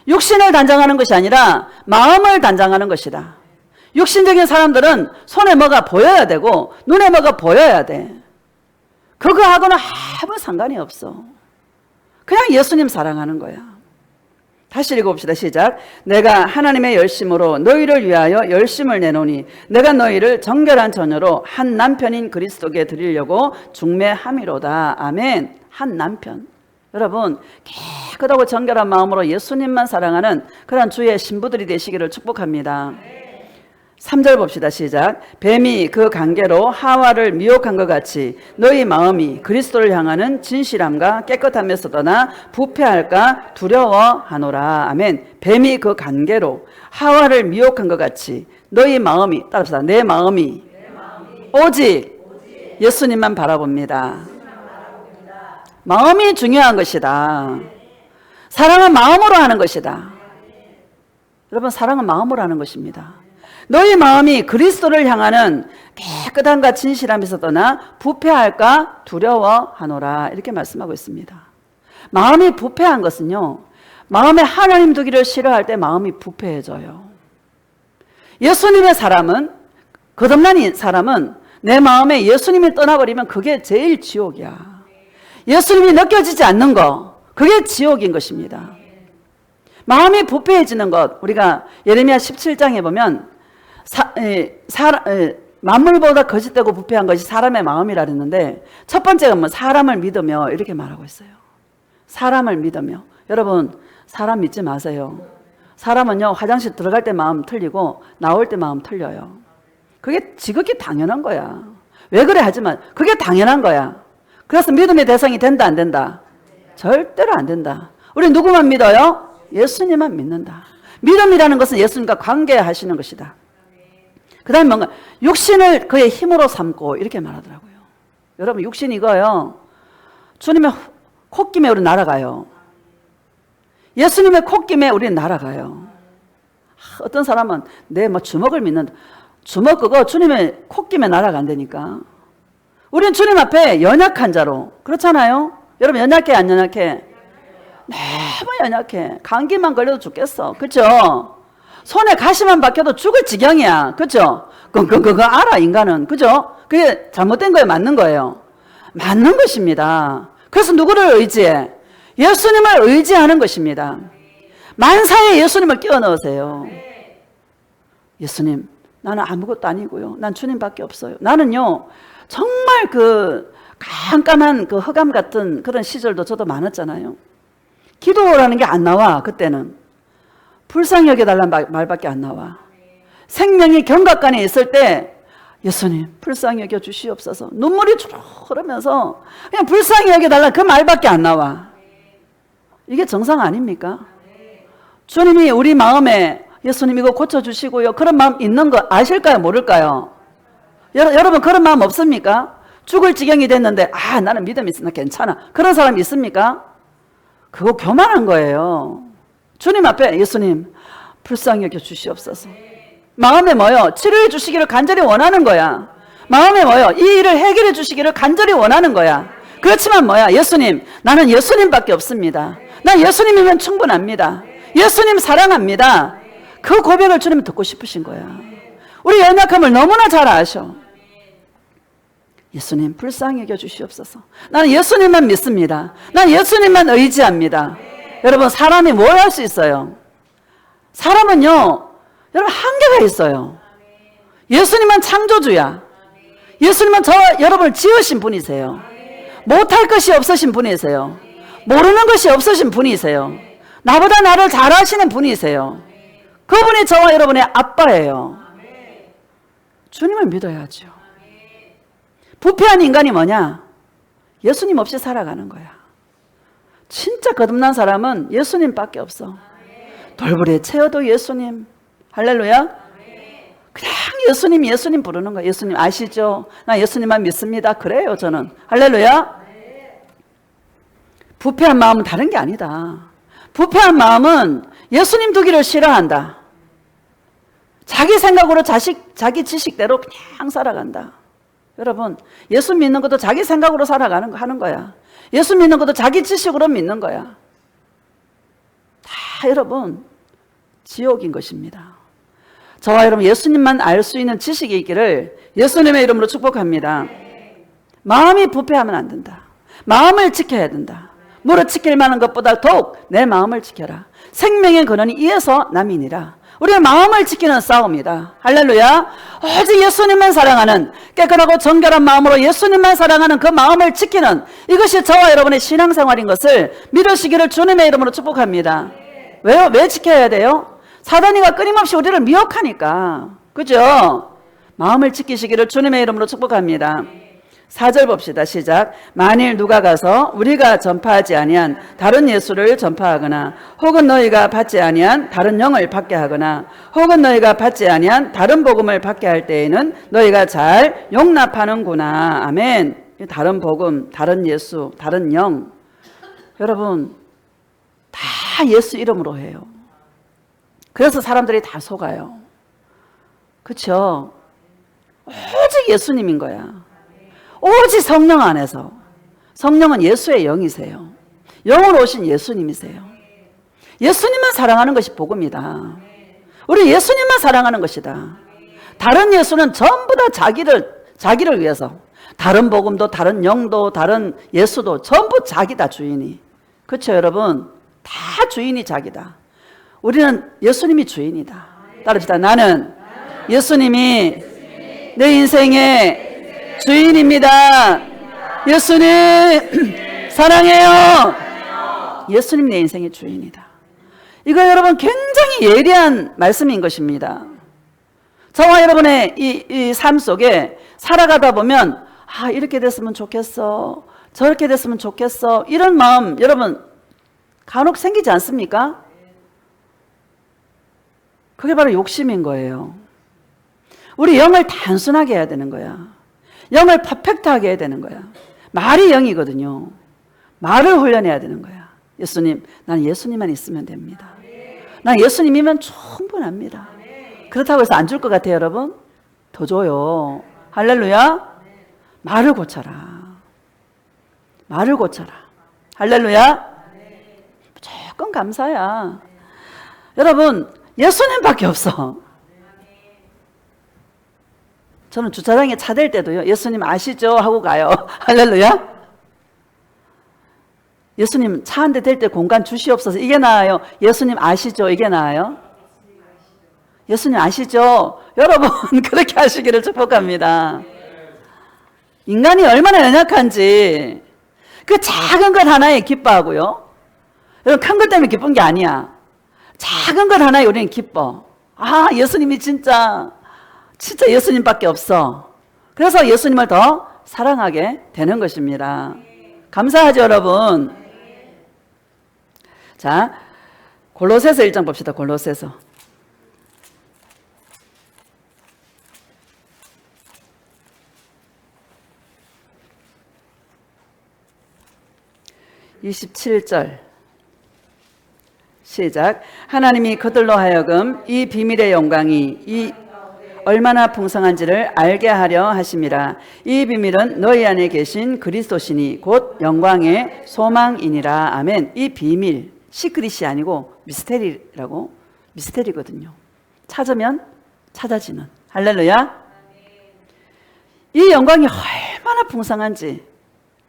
육신을 단장하는 것이 아니라 마음을 단장하는 것이다. 육신적인 사람들은 손에 뭐가 보여야 되고 눈에 뭐가 보여야 돼. 그거하고는 아무 상관이 없어. 그냥 예수님 사랑하는 거야. 다시 읽어봅시다. 시작. 내가 하나님의 열심으로 너희를 위하여 열심을 내노니 내가 너희를 정결한 처녀로 한 남편인 그리스도께 드리려고 중매함이로다. 아멘. 한 남편. 여러분, 깨끗하고 정결한 마음으로 예수님만 사랑하는 그런 주의 신부들이 되시기를 축복합니다. 3절 봅시다. 시작. 뱀이 그 관계로 하와를 미혹한 것 같이 너희 마음이 그리스도를 향하는 진실함과 깨끗함에서 떠나 부패할까 두려워하노라. 아멘. 뱀이 그 관계로 하와를 미혹한 것 같이 너희 마음이, 따라합시다. 내 마음이 오직 예수님만 바라봅니다. 마음이 중요한 것이다. 사랑은 마음으로 하는 것이다. 여러분, 사랑은 마음으로 하는 것입니다. 너희 마음이 그리스도를 향하는 깨끗함과 진실함에서 떠나 부패할까 두려워하노라. 이렇게 말씀하고 있습니다. 마음이 부패한 것은요, 마음에 하나님 두기를 싫어할 때 마음이 부패해져요. 예수님의 사람은, 거듭난 사람은 내 마음에 예수님이 떠나버리면 그게 제일 지옥이야. 예수님이 느껴지지 않는 거, 그게 지옥인 것입니다. 마음이 부패해지는 것, 우리가 예레미야 17장에 보면 만물보다 거짓되고 부패한 것이 사람의 마음이라 그랬는데 첫 번째가 뭐 사람을 믿으며 이렇게 말하고 있어요. 사람을 믿으며. 여러분, 사람 믿지 마세요. 사람은요, 화장실 들어갈 때 마음 틀리고 나올 때 마음 틀려요. 그게 지극히 당연한 거야. 왜 그래 하지만 그게 당연한 거야. 그래서 믿음의 대상이 된다 안 된다? 절대로 안 된다. 우리 누구만 믿어요? 예수님만 믿는다. 믿음이라는 것은 예수님과 관계하시는 것이다. 그 다음에 뭔가 육신을 그의 힘으로 삼고 이렇게 말하더라고요. 여러분, 육신 이거요, 주님의 콧김에 우리 날아가요. 예수님의 콧김에 우리는 날아가요. 어떤 사람은 내 주먹을 믿는다. 주먹 그거 주님의 콧김에 날아간다니까. 우리는 주님 앞에 연약한 자로, 그렇잖아요? 여러분 연약해 안 연약해? 너무 연약해. 감기만 걸려도 죽겠어. 그죠? 손에 가시만 박혀도 죽을 지경이야. 그죠? 그거 알아, 인간은. 그죠? 그게 잘못된 거예요, 맞는 거예요? 맞는 것입니다. 그래서 누구를 의지해? 예수님을 의지하는 것입니다. 만사에 예수님을 끼워 넣으세요. 예수님, 나는 아무것도 아니고요. 난 주님밖에 없어요. 나는요, 정말 그 깜깜한 그 흑암 같은 그런 시절도 저도 많았잖아요. 기도라는 게 안 나와, 그때는. 불쌍히 여겨달라는 말밖에 안 나와. 생명이 경각간에 있을 때, 예수님, 불쌍히 여겨 주시옵소서. 눈물이 주르륵 흐르면서 그냥 불쌍히 여겨달라는 그 말밖에 안 나와. 이게 정상 아닙니까? 주님이 우리 마음에 예수님 이거 고쳐주시고요. 그런 마음 있는 거 아실까요? 모를까요? 여러분 그런 마음 없습니까? 죽을 지경이 됐는데 나는 믿음이 있어. 나 괜찮아. 그런 사람 있습니까? 그거 교만한 거예요. 주님 앞에 예수님 불쌍히 여겨 주시옵소서. 마음에 뭐요? 치료해 주시기를 간절히 원하는 거야. 마음에 뭐요? 이 일을 해결해 주시기를 간절히 원하는 거야. 그렇지만 뭐야? 예수님, 나는 예수님밖에 없습니다. 난 예수님이면 충분합니다. 예수님 사랑합니다. 그 고백을 주님은 듣고 싶으신 거야. 우리 연약함을 너무나 잘 아셔. 예수님 불쌍히 여겨 주시옵소서. 나는 예수님만 믿습니다. 난 예수님만 의지합니다. 여러분 사람이 뭘 할 수 있어요? 사람은요, 여러분 한계가 있어요. 예수님만 창조주야. 예수님은 여러분을 지으신 분이세요. 못할 것이 없으신 분이세요. 모르는 것이 없으신 분이세요. 나보다 나를 잘 아시는 분이세요. 그분이 저와 여러분의 아빠예요. 주님을 믿어야죠. 부패한 인간이 뭐냐? 예수님 없이 살아가는 거야. 진짜 거듭난 사람은 예수님밖에 없어. 돌부리에 채워도 예수님. 할렐루야. 그냥 예수님 부르는 거야. 예수님 아시죠? 나 예수님만 믿습니다. 그래요 저는. 할렐루야. 부패한 마음은 다른 게 아니다. 부패한 마음은 예수님 두기를 싫어한다. 자기 생각으로 자기 지식대로 그냥 살아간다. 여러분 예수 믿는 것도 자기 생각으로 하는 거야. 예수 믿는 것도 자기 지식으로 믿는 거야. 다 여러분 지옥인 것입니다. 저와 여러분 예수님만 알 수 있는 지식이 있기를 예수님의 이름으로 축복합니다. 마음이 부패하면 안 된다. 마음을 지켜야 된다. 무릇 지킬 만한 것보다 더욱 내 마음을 지켜라. 생명의 근원이 이에서 남이니라. 우리의 마음을 지키는 싸움이다. 할렐루야. 오직 예수님만 사랑하는 깨끗하고 정결한 마음으로 예수님만 사랑하는 그 마음을 지키는 이것이 저와 여러분의 신앙생활인 것을 믿으시기를 주님의 이름으로 축복합니다. 왜요? 왜 지켜야 돼요? 사단이가 끊임없이 우리를 미혹하니까. 그죠? 마음을 지키시기를 주님의 이름으로 축복합니다. 4절 봅시다. 시작. 만일 누가 가서 우리가 전파하지 아니한 다른 예수를 전파하거나 혹은 너희가 받지 아니한 다른 영을 받게 하거나 혹은 너희가 받지 아니한 다른 복음을 받게 할 때에는 너희가 잘 용납하는구나. 아멘. 다른 복음, 다른 예수, 다른 영. 여러분 다 예수 이름으로 해요. 그래서 사람들이 다 속아요. 그렇죠? 오직 예수님인 거야. 오직 성령 안에서. 성령은 예수의 영이세요. 영으로 오신 예수님이세요. 예수님만 사랑하는 것이 복음이다. 우리 예수님만 사랑하는 것이다. 다른 예수는 전부 다 자기를 위해서. 다른 복음도 다른 영도 다른 예수도 전부 자기다 주인이. 그렇죠 여러분? 다 주인이 자기다. 우리는 예수님이 주인이다. 따릅시다. 나는 예수님이 내 인생의 주인입니다. 예수님 사랑해요. 예수님 내 인생의 주인이다. 이거 여러분 굉장히 예리한 말씀인 것입니다. 저와 여러분의 이 삶 속에 살아가다 보면 이렇게 됐으면 좋겠어. 저렇게 됐으면 좋겠어. 이런 마음 여러분 간혹 생기지 않습니까? 그게 바로 욕심인 거예요. 우리 영을 단순하게 해야 되는 거야. 영을 퍼펙트하게 해야 되는 거야. 말이 영이거든요. 말을 훈련해야 되는 거야. 예수님, 나는 예수님만 있으면 됩니다. 난 예수님이면 충분합니다. 그렇다고 해서 안 줄 것 같아요, 여러분? 더 줘요. 할렐루야. 말을 고쳐라. 말을 고쳐라. 할렐루야. 무조건 감사야. 여러분, 예수님밖에 없어. 저는 주차장에 차 댈 때도요, 예수님 아시죠? 하고 가요. 할렐루야. 예수님 차 한 대 댈 때 공간 주시옵소서. 이게 나아요? 예수님 아시죠? 이게 나아요? 예수님 아시죠? 여러분, 그렇게 하시기를 축복합니다. 인간이 얼마나 연약한지, 그 작은 것 하나에 기뻐하고요. 여러분, 큰 것 때문에 기쁜 게 아니야. 작은 것 하나에 우리는 기뻐. 아, 예수님이 진짜 예수님밖에 없어. 그래서 예수님을 더 사랑하게 되는 것입니다. 감사하죠, 여러분? 자, 골로새서 1장 봅시다. 골로새서. (27절) 시작. 하나님이 그들로 하여금 이 비밀의 영광이 얼마나 풍성한지를 알게 하려 하심이라. 이 비밀은 너희 안에 계신 그리스도시니 곧 영광의 소망이니라. 아멘. 이 비밀, 시크릿이 아니고 미스테리거든요. 찾으면 찾아지는. 할렐루야. 이 영광이 얼마나 풍성한지,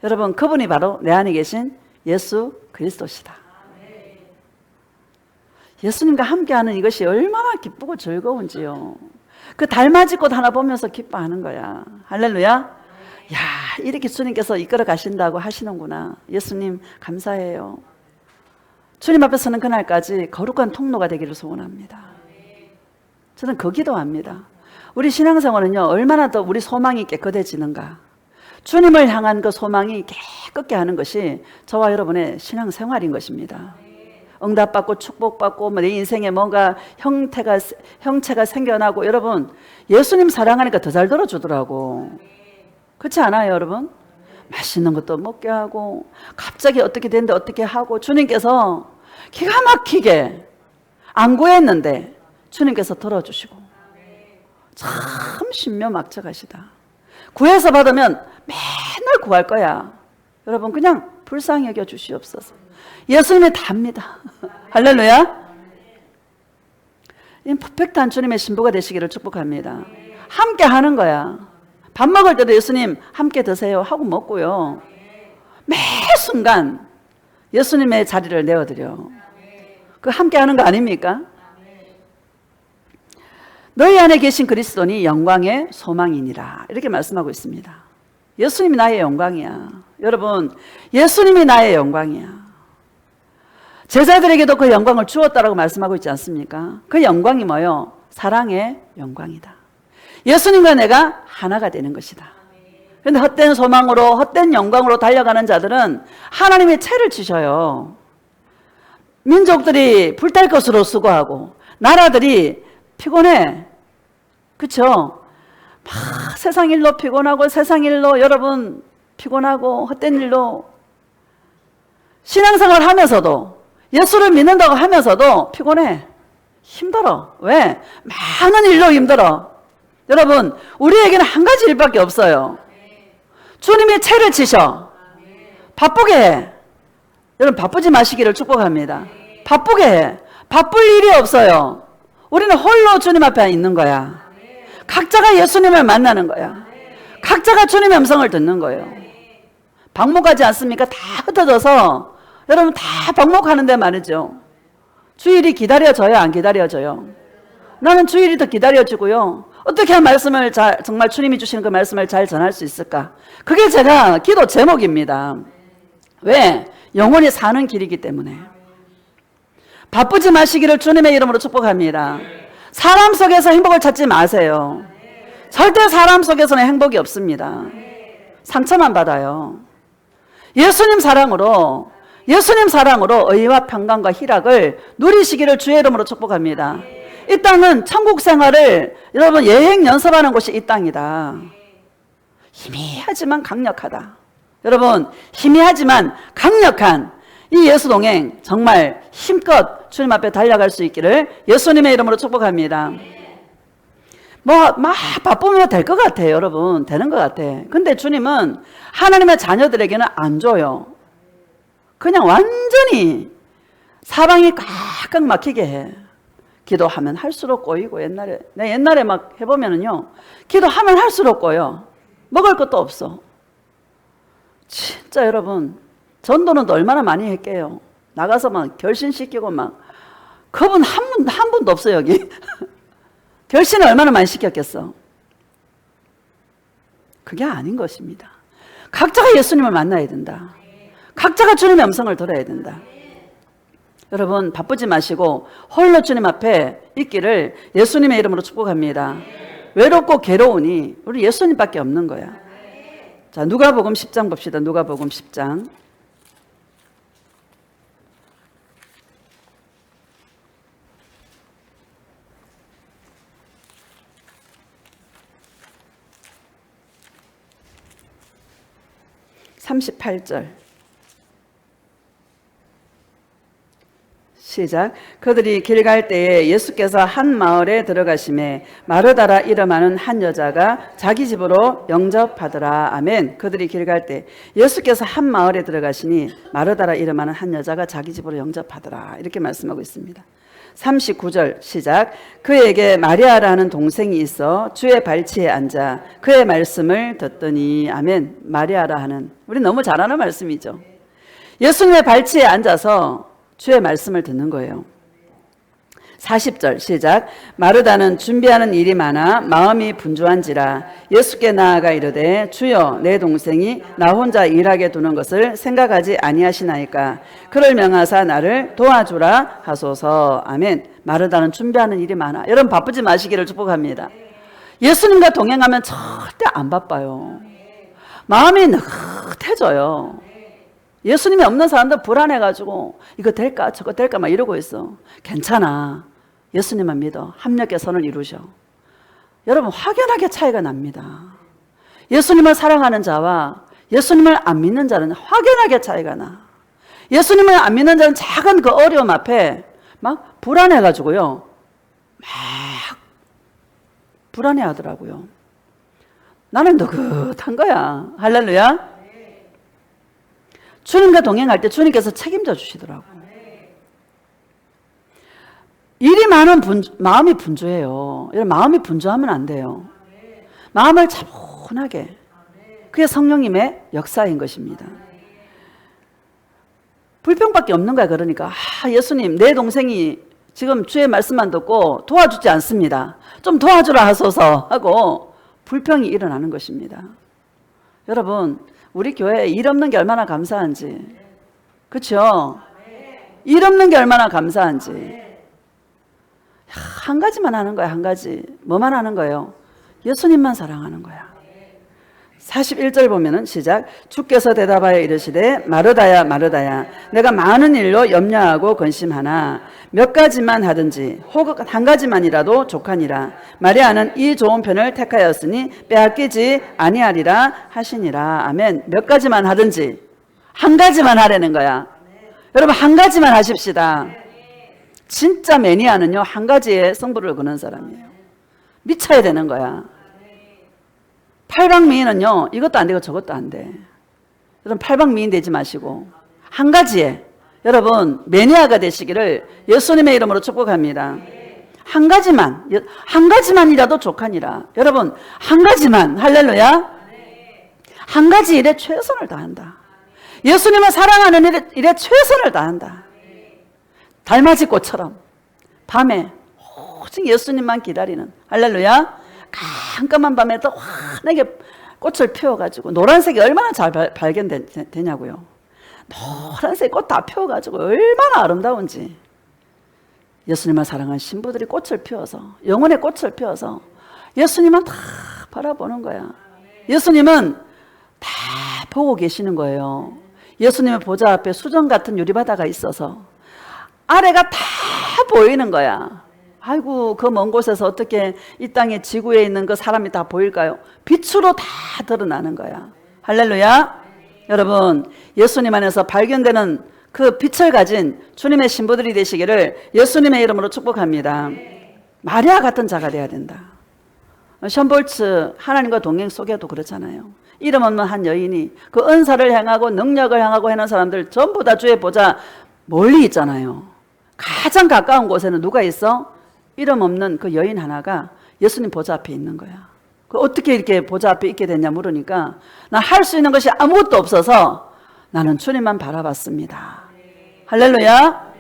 여러분, 그분이 바로 내 안에 계신 예수 그리스도시다. 예수님과 함께하는 이것이 얼마나 기쁘고 즐거운지요. 그 달맞이 꽃 하나 보면서 기뻐하는 거야. 할렐루야. 야, 이렇게 주님께서 이끌어 가신다고 하시는구나. 예수님 감사해요. 주님 앞에 서는 그날까지 거룩한 통로가 되기를 소원합니다. 저는 그 기도합니다. 우리 신앙생활은요, 얼마나 더 우리 소망이 깨끗해지는가. 주님을 향한 그 소망이 깨끗게 하는 것이 저와 여러분의 신앙생활인 것입니다. 응답받고 축복받고 내 인생에 뭔가 형체가 생겨나고, 여러분, 예수님 사랑하니까 더 잘 들어주더라고. 그렇지 않아요, 여러분? 맛있는 것도 먹게 하고, 갑자기 어떻게 됐는데 어떻게 하고, 주님께서 기가 막히게 안 구했는데 주님께서 들어주시고, 참 신묘막측하시다. 구해서 받으면 맨날 구할 거야. 여러분, 그냥 불쌍히 여겨 주시옵소서. 예수님의 답니다. 할렐루야. 이 퍼펙트한 주님의 신부가 되시기를 축복합니다. 함께 하는 거야. 밥 먹을 때도 예수님 함께 드세요 하고 먹고요. 매 순간 예수님의 자리를 내어드려. 그 함께 하는 거 아닙니까? 너희 안에 계신 그리스도니 영광의 소망이니라. 이렇게 말씀하고 있습니다. 예수님이 나의 영광이야. 여러분, 예수님이 나의 영광이야. 제자들에게도 그 영광을 주었다라고 말씀하고 있지 않습니까? 그 영광이 뭐요? 사랑의 영광이다. 예수님과 내가 하나가 되는 것이다. 그런데 헛된 소망으로, 헛된 영광으로 달려가는 자들은 하나님의 채를 치셔요. 민족들이 불탈 것으로 수고하고, 나라들이 피곤해. 그쵸? 막 세상 일로 피곤하고, 세상 일로 여러분 피곤하고, 헛된 일로 신앙생활 하면서도, 예수를 믿는다고 하면서도 피곤해. 힘들어. 왜? 많은 일로 힘들어. 여러분, 우리에게는 한 가지 일밖에 없어요. 주님이 채를 치셔. 바쁘게 해. 여러분, 바쁘지 마시기를 축복합니다. 바쁘게 해. 바쁠 일이 없어요. 우리는 홀로 주님 앞에 있는 거야. 각자가 예수님을 만나는 거야. 각자가 주님의 음성을 듣는 거예요. 방목하지 않습니까? 다 흩어져서 여러분 다 방목하는데 말이죠. 주일이 기다려져요, 안 기다려져요? 나는 주일이 더 기다려지고요. 어떻게 하면 말씀을 정말 주님이 주시는 그 말씀을 잘 전할 수 있을까? 그게 제가 기도 제목입니다. 왜? 영원히 사는 길이기 때문에. 바쁘지 마시기를 주님의 이름으로 축복합니다. 사람 속에서 행복을 찾지 마세요. 절대 사람 속에서는 행복이 없습니다. 상처만 받아요. 예수님 사랑으로 의와 평강과 희락을 누리시기를 주의 이름으로 축복합니다. 이 땅은 천국 생활을 여러분 여행 연습하는 곳이 이 땅이다. 희미하지만 강력하다. 여러분, 희미하지만 강력한 이 예수동행 정말 힘껏 주님 앞에 달려갈 수 있기를 예수님의 이름으로 축복합니다. 뭐 막 바쁘면 될 것 같아요. 여러분 되는 것 같아. 근데 주님은 하나님의 자녀들에게는 안 줘요. 그냥 완전히 사방이 꽉꽉 막히게 해. 기도하면 할수록 꼬이고 내 옛날에 막 해보면은요, 기도하면 할수록 꼬여. 먹을 것도 없어. 진짜 여러분, 전도는 얼마나 많이 했게요. 나가서 막 결신시키고 막, 그분 한 분도 없어, 여기. 결신을 얼마나 많이 시켰겠어. 그게 아닌 것입니다. 각자가 예수님을 만나야 된다. 각자가 주님의 음성을 들어야 된다. 여러분 바쁘지 마시고 홀로 주님 앞에 있기를 예수님의 이름으로 축복합니다. 외롭고 괴로우니 우리 예수님밖에 없는 거야. 자, 누가복음 10장 봅시다. 누가복음 10장. (38절) 시작. 그들이 길 갈 때에 예수께서 한 마을에 들어가심에 마르다라 이름하는 한 여자가 자기 집으로 영접하더라. 아멘. 그들이 길 갈 때 예수께서 한 마을에 들어가시니 마르다라 이름하는 한 여자가 자기 집으로 영접하더라. 이렇게 말씀하고 있습니다. 39절 시작. 그에게 마리아라는 동생이 있어 주의 발치에 앉아 그의 말씀을 듣더니. 아멘. 마리아라 하는, 우리 너무 잘 아는 말씀이죠. 예수님의 발치에 앉아서 주의 말씀을 듣는 거예요. 40절 시작. 마르다는 준비하는 일이 많아 마음이 분주한지라 예수께 나아가 이르되 주여 내 동생이 나 혼자 일하게 두는 것을 생각하지 아니하시나이까 그를 명하사 나를 도와주라 하소서. 아멘. 마르다는 준비하는 일이 많아. 여러분 바쁘지 마시기를 축복합니다. 예수님과 동행하면 절대 안 바빠요. 마음이 느긋해져요. 예수님이 없는 사람들 불안해가지고 이거 될까 저거 될까 막 이러고 있어. 괜찮아. 예수님만 믿어. 합력의 선을 이루셔. 여러분 확연하게 차이가 납니다. 예수님을 사랑하는 자와 예수님을 안 믿는 자는 확연하게 차이가 나. 예수님을 안 믿는 자는 작은 그 어려움 앞에 막 불안해가지고요, 막 불안해하더라고요. 나는 느긋한 거야. 할렐루야. 주님과 동행할 때 주님께서 책임져 주시더라고. 일이 많은 마음이 분주해요. 마음이 분주하면 안 돼요. 마음을 차분하게. 그게 성령님의 역사인 것입니다. 불평밖에 없는 거야. 그러니까 예수님 내 동생이 지금 주의 말씀만 듣고 도와주지 않습니다. 좀 도와주라 하소서 하고 불평이 일어나는 것입니다. 여러분 우리 교회에 일 없는 게 얼마나 감사한지. 그렇죠? 일 없는 게 얼마나 감사한지. 한 가지만 하는 거야. 한 가지. 뭐만 하는 거예요? 예수님만 사랑하는 거야. 41절 보면은 시작. 주께서 대답하여 이르시되 마르다야 마르다야 내가 많은 일로 염려하고 근심하나 몇 가지만 하든지 혹은 한 가지만이라도 족하니라. 마리아는 이 좋은 편을 택하였으니 빼앗기지 아니하리라 하시니라. 아멘. 몇 가지만 하든지 한 가지만 하라는 거야. 여러분 한 가지만 하십시다. 진짜 매니아는요 한 가지에 승부를 거는 사람이에요. 미쳐야 되는 거야. 팔방미인은요 이것도 안 되고 저것도 안 돼. 여러분 팔방미인 되지 마시고 한 가지에 여러분 매니아가 되시기를 예수님의 이름으로 축복합니다. 한 가지만이라도 족하니라. 여러분 한 가지만. 할렐루야. 한 가지 일에 최선을 다한다. 예수님을 사랑하는 일에 최선을 다한다. 달맞이 꽃처럼 밤에 오직 예수님만 기다리는. 할렐루야. 깜깜한 밤에도 환하게 꽃을 피워가지고 노란색이 얼마나 잘 발견되냐고요. 노란색 꽃 다 피워가지고 얼마나 아름다운지. 예수님을 사랑하는 신부들이 꽃을 피워서 영혼의 꽃을 피워서 예수님만 다 바라보는 거야. 예수님은 다 보고 계시는 거예요. 예수님의 보좌 앞에 수정 같은 유리바다가 있어서 아래가 다 보이는 거야. 아이고 그 먼 곳에서 어떻게 이 땅에 지구에 있는 그 사람이 다 보일까요? 빛으로 다 드러나는 거야. 할렐루야. 여러분 예수님 안에서 발견되는 그 빛을 가진 주님의 신부들이 되시기를 예수님의 이름으로 축복합니다. 마리아 같은 자가 돼야 된다. 션볼츠 하나님과 동행 속에도 그렇잖아요. 이름 없는 한 여인이 그 은사를 행하고 능력을 행하고 하는 사람들 전부 다 주의 보좌 멀리 있잖아요. 가장 가까운 곳에는 누가 있어? 이름 없는 그 여인 하나가 예수님 보좌 앞에 있는 거야. 그 어떻게 이렇게 보좌 앞에 있게 됐냐 물으니까 나 할 수 있는 것이 아무것도 없어서 나는 주님만 바라봤습니다. 할렐루야.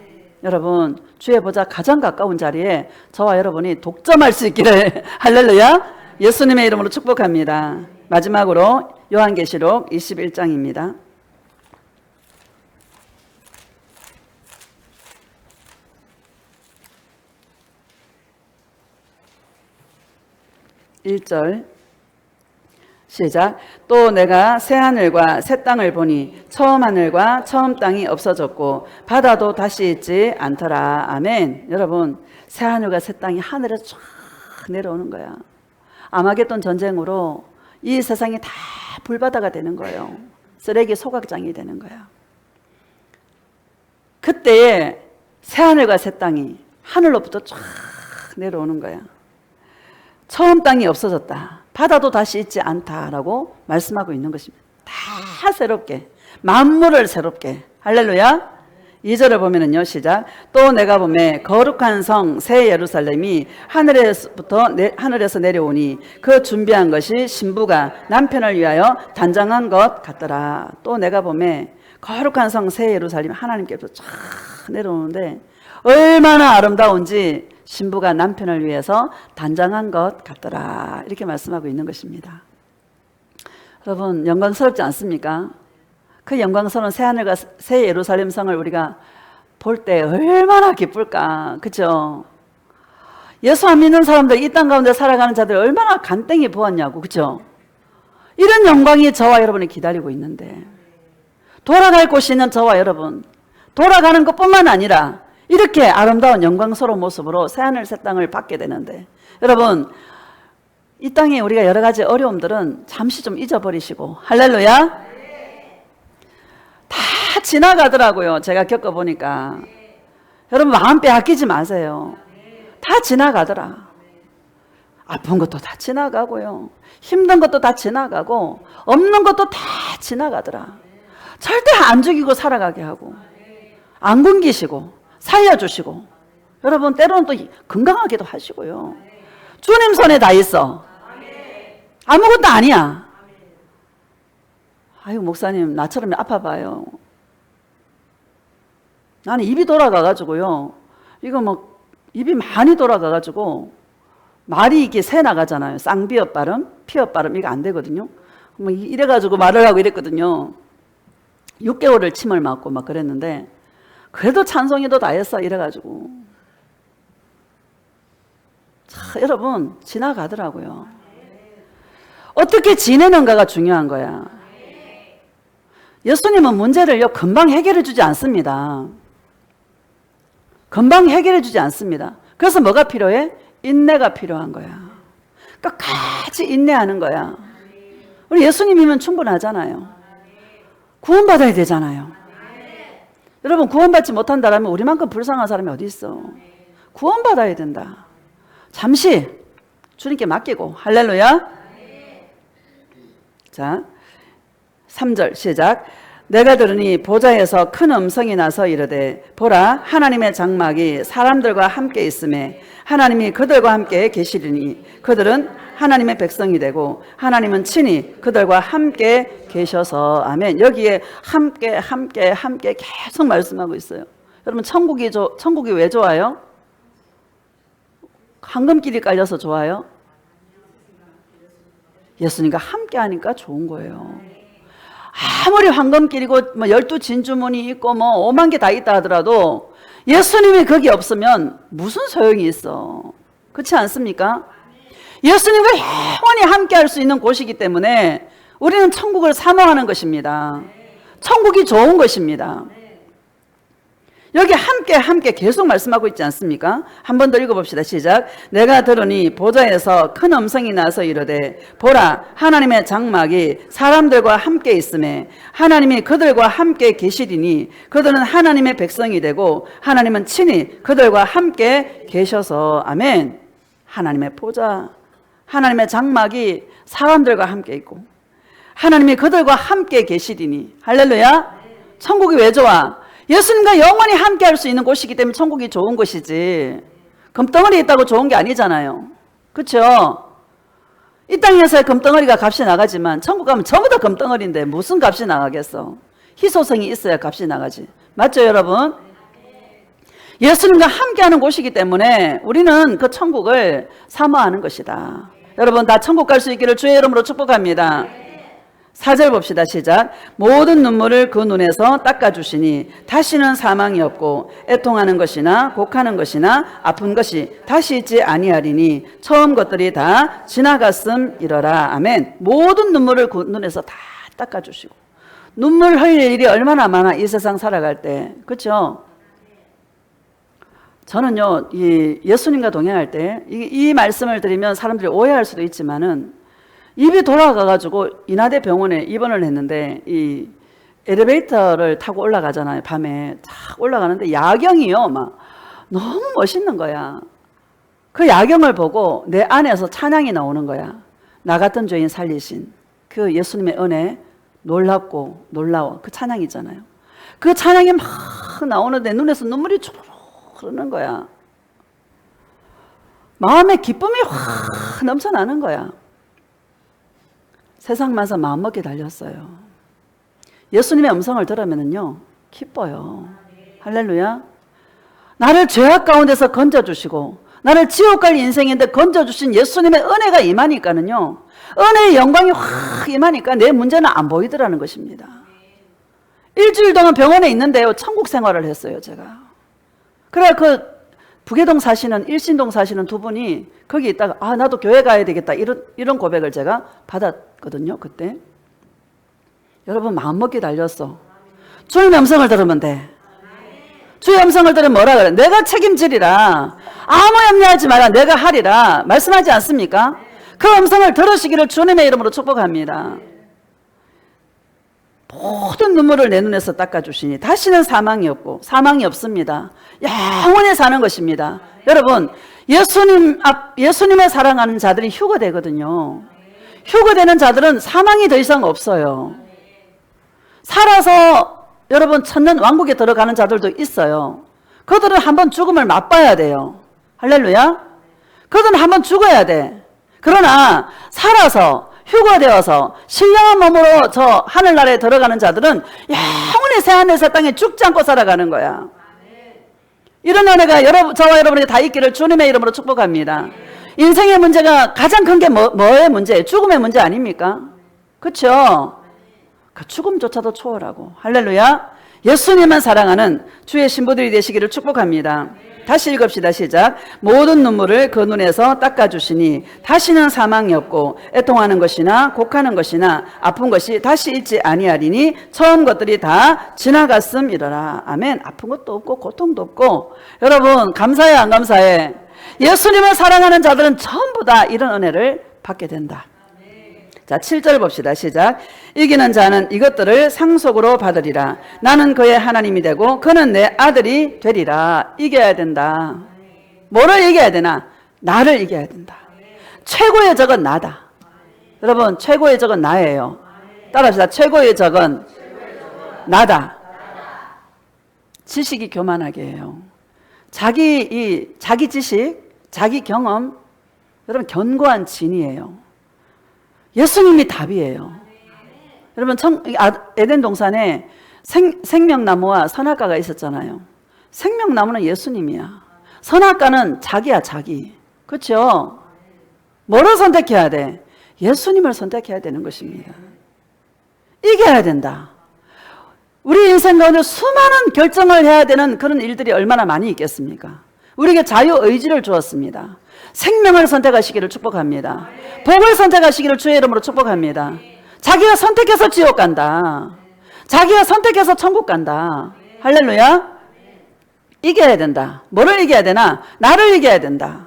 여러분 주의 보좌 가장 가까운 자리에 저와 여러분이 독점할 수 있기를 할렐루야. 예수님의 이름으로 축복합니다. 마지막으로 요한계시록 21장입니다. 1절 시작. 또 내가 새 하늘과 새 땅을 보니 처음 하늘과 처음 땅이 없어졌고 바다도 다시 있지 않더라. 아멘. 여러분 새 하늘과 새 땅이 하늘에서 쫙 내려오는 거야. 아마겟돈 전쟁으로 이 세상이 다 불바다가 되는 거예요. 쓰레기 소각장이 되는 거야. 그때에 새 하늘과 새 땅이 하늘로부터 쫙 내려오는 거야. 처음 땅이 없어졌다. 바다도 다시 있지 않다라고 말씀하고 있는 것입니다. 다 새롭게, 만물을 새롭게. 할렐루야. 2절을 보면은요, 시작. 또 내가 보매 거룩한 성 새 예루살렘이 하늘에서 내려오니 그 준비한 것이 신부가 남편을 위하여 단장한 것 같더라. 또 내가 보매 거룩한 성 새 예루살렘 하나님께서 쫙 내려오는데 얼마나 아름다운지 신부가 남편을 위해서 단장한 것 같더라. 이렇게 말씀하고 있는 것입니다. 여러분 영광스럽지 않습니까? 그 영광스러운 새하늘과 새 예루살렘 성을 우리가 볼 때 얼마나 기쁠까. 그렇죠? 예수 안 믿는 사람들, 이 땅 가운데 살아가는 자들 얼마나 간땡이 부었냐고. 그렇죠? 이런 영광이 저와 여러분이 기다리고 있는데 돌아갈 곳이 있는 저와 여러분, 돌아가는 것뿐만 아니라 이렇게 아름다운 영광스러운 모습으로 새하늘 새 땅을 받게 되는데, 여러분 이 땅에 우리가 여러 가지 어려움들은 잠시 좀 잊어버리시고, 할렐루야, 다 지나가더라고요. 제가 겪어보니까. 여러분 마음 빼앗기지 마세요. 다 지나가더라. 아픈 것도 다 지나가고요, 힘든 것도 다 지나가고, 없는 것도 다 지나가더라. 절대 안 죽이고 살아가게 하고, 안 굶기시고 살려주시고, 여러분 때로는 또 건강하게도 하시고요. 주님 손에 다 있어. 아무것도 아니야. 아유 목사님 나처럼 아파봐요. 나는 입이 돌아가가지고요, 이거 뭐 입이 많이 돌아가가지고 말이 이렇게 새 나가잖아요. 쌍비읍 발음, 피읍 발음, 이거 안 되거든요. 뭐 이래가지고 말을 하고 이랬거든요. 6개월을 침을 맞고 막 그랬는데 그래도 찬송이도 다 했어. 이래가지고. 자, 여러분 지나가더라고요. 어떻게 지내는가가 중요한 거야. 예수님은 문제를요 금방 해결해 주지 않습니다. 금방 해결해 주지 않습니다. 그래서 뭐가 필요해? 인내가 필요한 거야. 끝까지 인내하는 거야. 우리 예수님이면 충분하잖아요. 구원받아야 되잖아요. 여러분 구원받지 못한다면 우리만큼 불쌍한 사람이 어디 있어. 구원받아야 된다. 잠시 주님께 맡기고. 할렐루야. 자 3절 시작. 내가 들으니 보좌에서 큰 음성이 나서 이르되 보라 하나님의 장막이 사람들과 함께 있음에 하나님이 그들과 함께 계시리니 그들은 하나님의 백성이 되고 하나님은 친히 그들과 함께 계셔서. 아멘. 여기에 함께 계속 말씀하고 있어요. 여러분 천국이 왜 좋아요? 황금길이 깔려서 좋아요? 예수님과 함께 하니까 좋은 거예요. 아무리 황금길이고 뭐 12진주문이 있고 뭐 5만 개 다 있다 하더라도 예수님이 거기 없으면 무슨 소용이 있어. 그렇지 않습니까? 예수님과 영원히 함께 할 수 있는 곳이기 때문에 우리는 천국을 사모하는 것입니다. 천국이 좋은 것입니다. 여기 함께 계속 말씀하고 있지 않습니까? 한 번 더 읽어봅시다. 시작. 내가 들으니 보좌에서 큰 음성이 나서 이르되 보라 하나님의 장막이 사람들과 함께 있음에 하나님이 그들과 함께 계시리니 그들은 하나님의 백성이 되고 하나님은 친히 그들과 함께 계셔서. 아멘. 하나님의 보좌, 하나님의 장막이 사람들과 함께 있고 하나님이 그들과 함께 계시리니. 할렐루야. 천국이 왜 좋아? 예수님과 영원히 함께 할 수 있는 곳이기 때문에 천국이 좋은 것이지, 금덩어리 있다고 좋은 게 아니잖아요. 그렇죠? 이 땅에서의 금덩어리가 값이 나가지만 천국 가면 전부 다 금덩어리인데 무슨 값이 나가겠어? 희소성이 있어야 값이 나가지. 맞죠, 여러분? 예수님과 함께하는 곳이기 때문에 우리는 그 천국을 사모하는 것이다. 여러분 다 천국 갈 수 있기를 주의 이름으로 축복합니다. 4절 봅시다. 시작. 모든 눈물을 그 눈에서 닦아주시니 다시는 사망이 없고 애통하는 것이나 곡하는 것이나 아픈 것이 다시 있지 아니하리니 처음 것들이 다 지나갔음이러라. 아멘. 모든 눈물을 그 눈에서 다 닦아주시고. 눈물 흘릴 일이 얼마나 많아, 이 세상 살아갈 때. 그렇죠? 저는요, 예수님과 동행할 때 이 말씀을 드리면 사람들이 오해할 수도 있지만은 입이 돌아가가지고 인하대 병원에 입원을 했는데 이 엘리베이터를 타고 올라가잖아요. 밤에 탁 올라가는데 야경이요, 막 너무 멋있는 거야. 그 야경을 보고 내 안에서 찬양이 나오는 거야. 나 같은 죄인 살리신 그 예수님의 은혜, 놀랍고 놀라워. 그 찬양이잖아요. 그 찬양이 막 나오는데 눈에서 눈물이 주르륵 흐르는 거야. 마음에 기쁨이 확 넘쳐나는 거야. 세상만사 마음먹기 달렸어요. 예수님의 음성을 들으면요 기뻐요. 할렐루야. 나를 죄악 가운데서 건져주시고 나를 지옥 갈 인생인데 건져주신 예수님의 은혜가 임하니까는요, 은혜의 영광이 확 임하니까 내 문제는 안 보이더라는 것입니다. 일주일 동안 병원에 있는데요 천국 생활을 했어요. 제가. 그래 그 부계동 사시는, 일신동 사시는 두 분이 거기 있다가 아 나도 교회 가야 되겠다 이런 고백을 제가 받았거든요. 그때. 여러분 마음먹기 달렸어. 주님의 음성을 들으면 돼. 주의 음성을 들으면 뭐라 그래? 내가 책임지리라. 아무 염려하지 마라. 내가 하리라. 말씀하지 않습니까? 그 음성을 들으시기를 주님의 이름으로 축복합니다. 모든 눈물을 내 눈에서 닦아주시니 다시는 사망이 없고, 사망이 없습니다. 영원히 사는 것입니다. 여러분 예수님을 사랑하는 자들이 휴거되거든요. 휴거되는 자들은 사망이 더 이상 없어요. 살아서 여러분 천년 왕국에 들어가는 자들도 있어요. 그들은 한번 죽음을 맛봐야 돼요. 할렐루야. 그들은 한번 죽어야 돼. 그러나 살아서 휴거되어서 신령한 몸으로 저 하늘나라에 들어가는 자들은 영원히 새하늘 새 땅에 죽지 않고 살아가는 거야. 이런 은혜가 저와 여러분에게 다 있기를 주님의 이름으로 축복합니다. 인생의 문제가 가장 큰 게 뭐의 문제예요? 죽음의 문제 아닙니까? 그렇죠? 그 죽음조차도 초월하고. 할렐루야. 예수님만 사랑하는 주의 신부들이 되시기를 축복합니다. 다시 읽읍시다. 시작. 모든 눈물을 그 눈에서 닦아주시니 다시는 사망이 없고 애통하는 것이나 곡하는 것이나 아픈 것이 다시 있지 아니하리니 처음 것들이 다 지나갔음이러라. 아멘. 아픈 것도 없고 고통도 없고. 여러분 감사해 안 감사해? 예수님을 사랑하는 자들은 전부 다 이런 은혜를 받게 된다. 자, 7절 봅시다. 시작. 이기는 자는 이것들을 상속으로 받으리라. 나는 그의 하나님이 되고 그는 내 아들이 되리라. 이겨야 된다. 뭐를 이겨야 되나? 나를 이겨야 된다. 최고의 적은 나다. 여러분 최고의 적은 나예요. 따라합시다. 최고의 적은 나다. 지식이 교만하게 해요. 자기 지식, 자기 경험, 여러분 견고한 진이에요. 예수님이 답이에요. 여러분 에덴 동산에 생명나무와 선악과가 있었잖아요. 생명나무는 예수님이야. 선악과는 자기야 자기. 그렇죠? 뭐를 선택해야 돼? 예수님을 선택해야 되는 것입니다. 이겨야 된다. 우리 인생 가운데 수많은 결정을 해야 되는 그런 일들이 얼마나 많이 있겠습니까? 우리에게 자유의지를 주었습니다. 생명을 선택하시기를 축복합니다. 복을 선택하시기를 주의 이름으로 축복합니다. 자기가 선택해서 지옥 간다. 자기가 선택해서 천국 간다. 할렐루야. 이겨야 된다. 뭐를 이겨야 되나? 나를 이겨야 된다.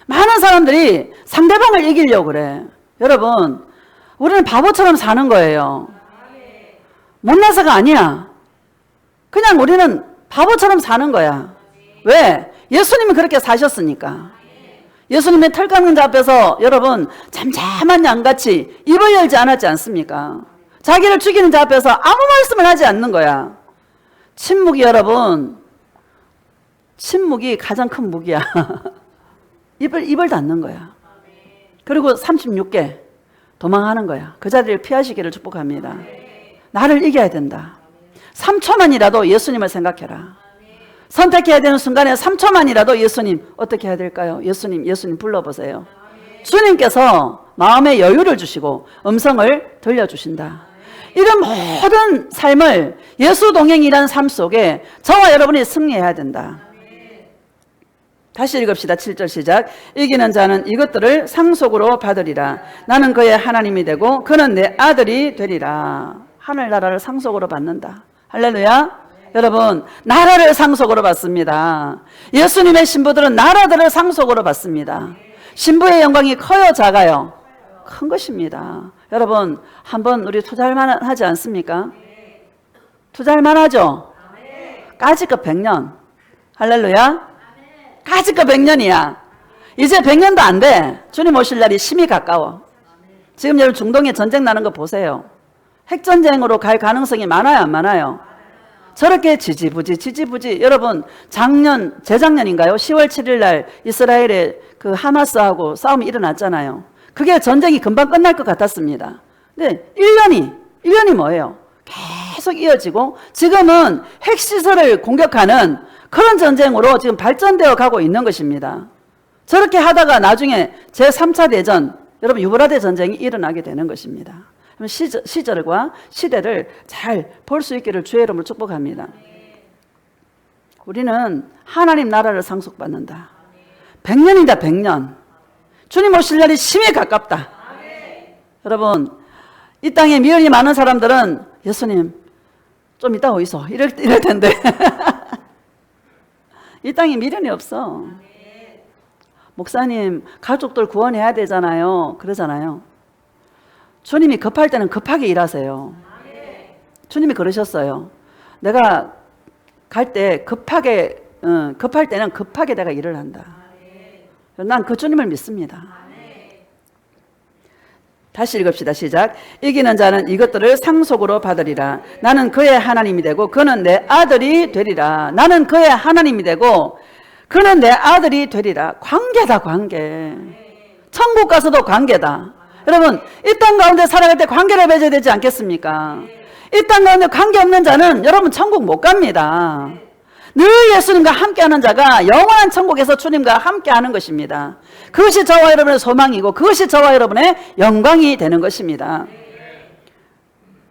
많은 사람들이 상대방을 이기려고 그래. 여러분 우리는 바보처럼 사는 거예요. 못나서가 아니야. 그냥 우리는 바보처럼 사는 거야. 왜? 예수님이 그렇게 사셨으니까. 예수님의 털 깎는 자 앞에서 여러분 잠잠한 양같이 입을 열지 않았지 않습니까? 자기를 죽이는 자 앞에서 아무 말씀을 하지 않는 거야. 침묵이 여러분, 침묵이 가장 큰 무기야. 입을 닫는 거야. 그리고 36개 도망하는 거야. 그 자리를 피하시기를 축복합니다. 나를 이겨야 된다. 3초만이라도 예수님을 생각해라. 선택해야 되는 순간에 3초만이라도 예수님 어떻게 해야 될까요? 예수님 불러보세요. 주님께서 마음의 여유를 주시고 음성을 들려주신다. 이런 모든 삶을 예수 동행이라는 삶 속에 저와 여러분이 승리해야 된다. 다시 읽읍시다. 7절 시작. 이기는 자는 이것들을 상속으로 받으리라. 나는 그의 하나님이 되고 그는 내 아들이 되리라. 하늘나라를 상속으로 받는다. 할렐루야. 여러분, 나라를 상속으로 받습니다. 예수님의 신부들은 나라들을 상속으로 받습니다. 신부의 영광이 커요, 작아요? 큰 것입니다. 여러분, 한번 우리 투자할 만하지 않습니까? 투자할 만하죠? 까짓거 100년. 할렐루야. 까짓거 100년이야. 이제 100년도 안 돼. 주님 오실 날이 심히 가까워. 지금 여러분 중동에 전쟁 나는 거 보세요. 핵전쟁으로 갈 가능성이 많아요, 안 많아요? 저렇게 지지부지. 여러분, 재작년인가요? 10월 7일 날 이스라엘의 그 하마스하고 싸움이 일어났잖아요. 그게 전쟁이 금방 끝날 것 같았습니다. 근데 1년이 뭐예요? 계속 이어지고 지금은 핵시설을 공격하는 그런 전쟁으로 지금 발전되어 가고 있는 것입니다. 저렇게 하다가 나중에 제3차 대전, 여러분 유브라데 전쟁이 일어나게 되는 것입니다. 시절과 시대를 잘 볼 수 있기를 주의 이름으로 축복합니다. 우리는 하나님 나라를 상속받는다. 100년이다 100년. 주님 오실 날이 심히 가깝다. 여러분, 이 땅에 미련이 많은 사람들은 예수님 좀 이따 오이소 이럴 텐데 이 땅에 미련이 없어. 목사님 가족들 구원해야 되잖아요. 그러잖아요. 주님이 급할 때는 급하게 일하세요. 주님이 그러셨어요. 내가 갈 때 급할 때는 급하게 내가 일을 한다. 난 그 주님을 믿습니다. 다시 읽읍시다. 시작. 이기는 자는 이것들을 상속으로 받으리라. 나는 그의 하나님이 되고 그는 내 아들이 되리라. 나는 그의 하나님이 되고 그는 내 아들이 되리라. 관계다, 관계. 천국 가서도 관계다. 여러분, 이 땅 가운데 살아갈 때 관계를 맺어야 되지 않겠습니까? 이 땅 가운데 관계 없는 자는 여러분 천국 못 갑니다. 늘 예수님과 함께하는 자가 영원한 천국에서 주님과 함께하는 것입니다. 그것이 저와 여러분의 소망이고 그것이 저와 여러분의 영광이 되는 것입니다.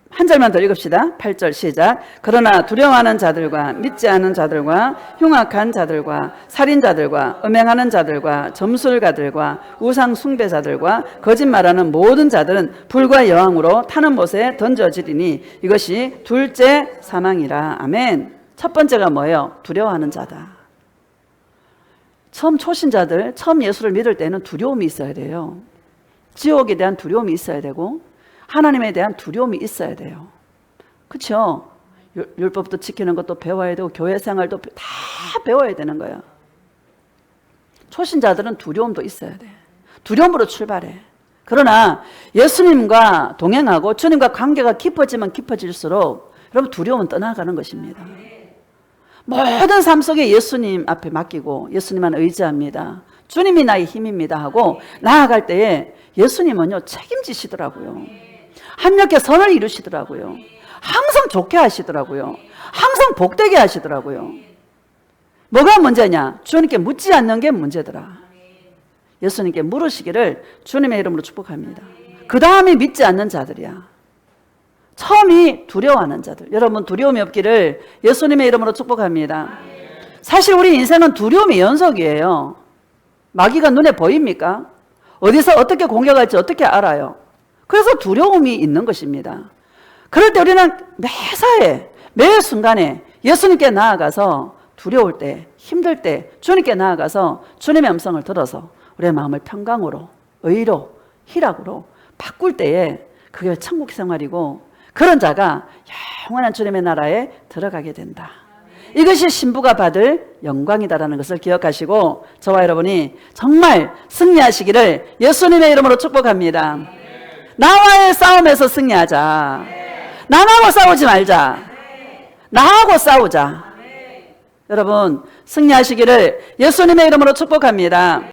한 절만 더 읽읍시다. 8절 시작. 그러나 두려워하는 자들과 믿지 않은 자들과 흉악한 자들과 살인자들과 음행하는 자들과 점술가들과 우상 숭배자들과 거짓말하는 모든 자들은 불과 여왕으로 타는 못에 던져지리니 이것이 둘째 사망이라. 아멘. 첫 번째가 뭐예요? 두려워하는 자다. 처음 초신자들, 처음 예수를 믿을 때는 두려움이 있어야 돼요. 지옥에 대한 두려움이 있어야 되고 하나님에 대한 두려움이 있어야 돼요. 그렇죠? 율법도 지키는 것도 배워야 되고 교회 생활도 다 배워야 되는 거예요. 초신자들은 두려움도 있어야 돼. 두려움으로 출발해. 그러나 예수님과 동행하고 주님과 관계가 깊어지면 깊어질수록 여러분 두려움은 떠나가는 것입니다. 모든 삶 속에 예수님 앞에 맡기고 예수님만 의지합니다. 주님이 나의 힘입니다 하고 나아갈 때에 예수님은요 책임지시더라고요. 합력해 선을 이루시더라고요. 항상 좋게 하시더라고요. 항상 복되게 하시더라고요. 뭐가 문제냐? 주님께 묻지 않는 게 문제더라. 예수님께 물으시기를 주님의 이름으로 축복합니다. 그 다음에 믿지 않는 자들이야. 처음이 두려워하는 자들. 여러분 두려움이 없기를 예수님의 이름으로 축복합니다. 사실 우리 인생은 두려움의 연속이에요. 마귀가 눈에 보입니까? 어디서 어떻게 공격할지 어떻게 알아요? 그래서 두려움이 있는 것입니다. 그럴 때 우리는 매사에 매 순간에 예수님께 나아가서 두려울 때 힘들 때 주님께 나아가서 주님의 음성을 들어서 우리의 마음을 평강으로 의로 희락으로 바꿀 때에 그게 천국 생활이고 그런 자가 영원한 주님의 나라에 들어가게 된다. 이것이 신부가 받을 영광이다라는 것을 기억하시고 저와 여러분이 정말 승리하시기를 예수님의 이름으로 축복합니다. 나와의 싸움에서 승리하자. 남하고 싸우지 말자. 나하고 싸우자. 여러분 승리하시기를 예수님의 이름으로 축복합니다.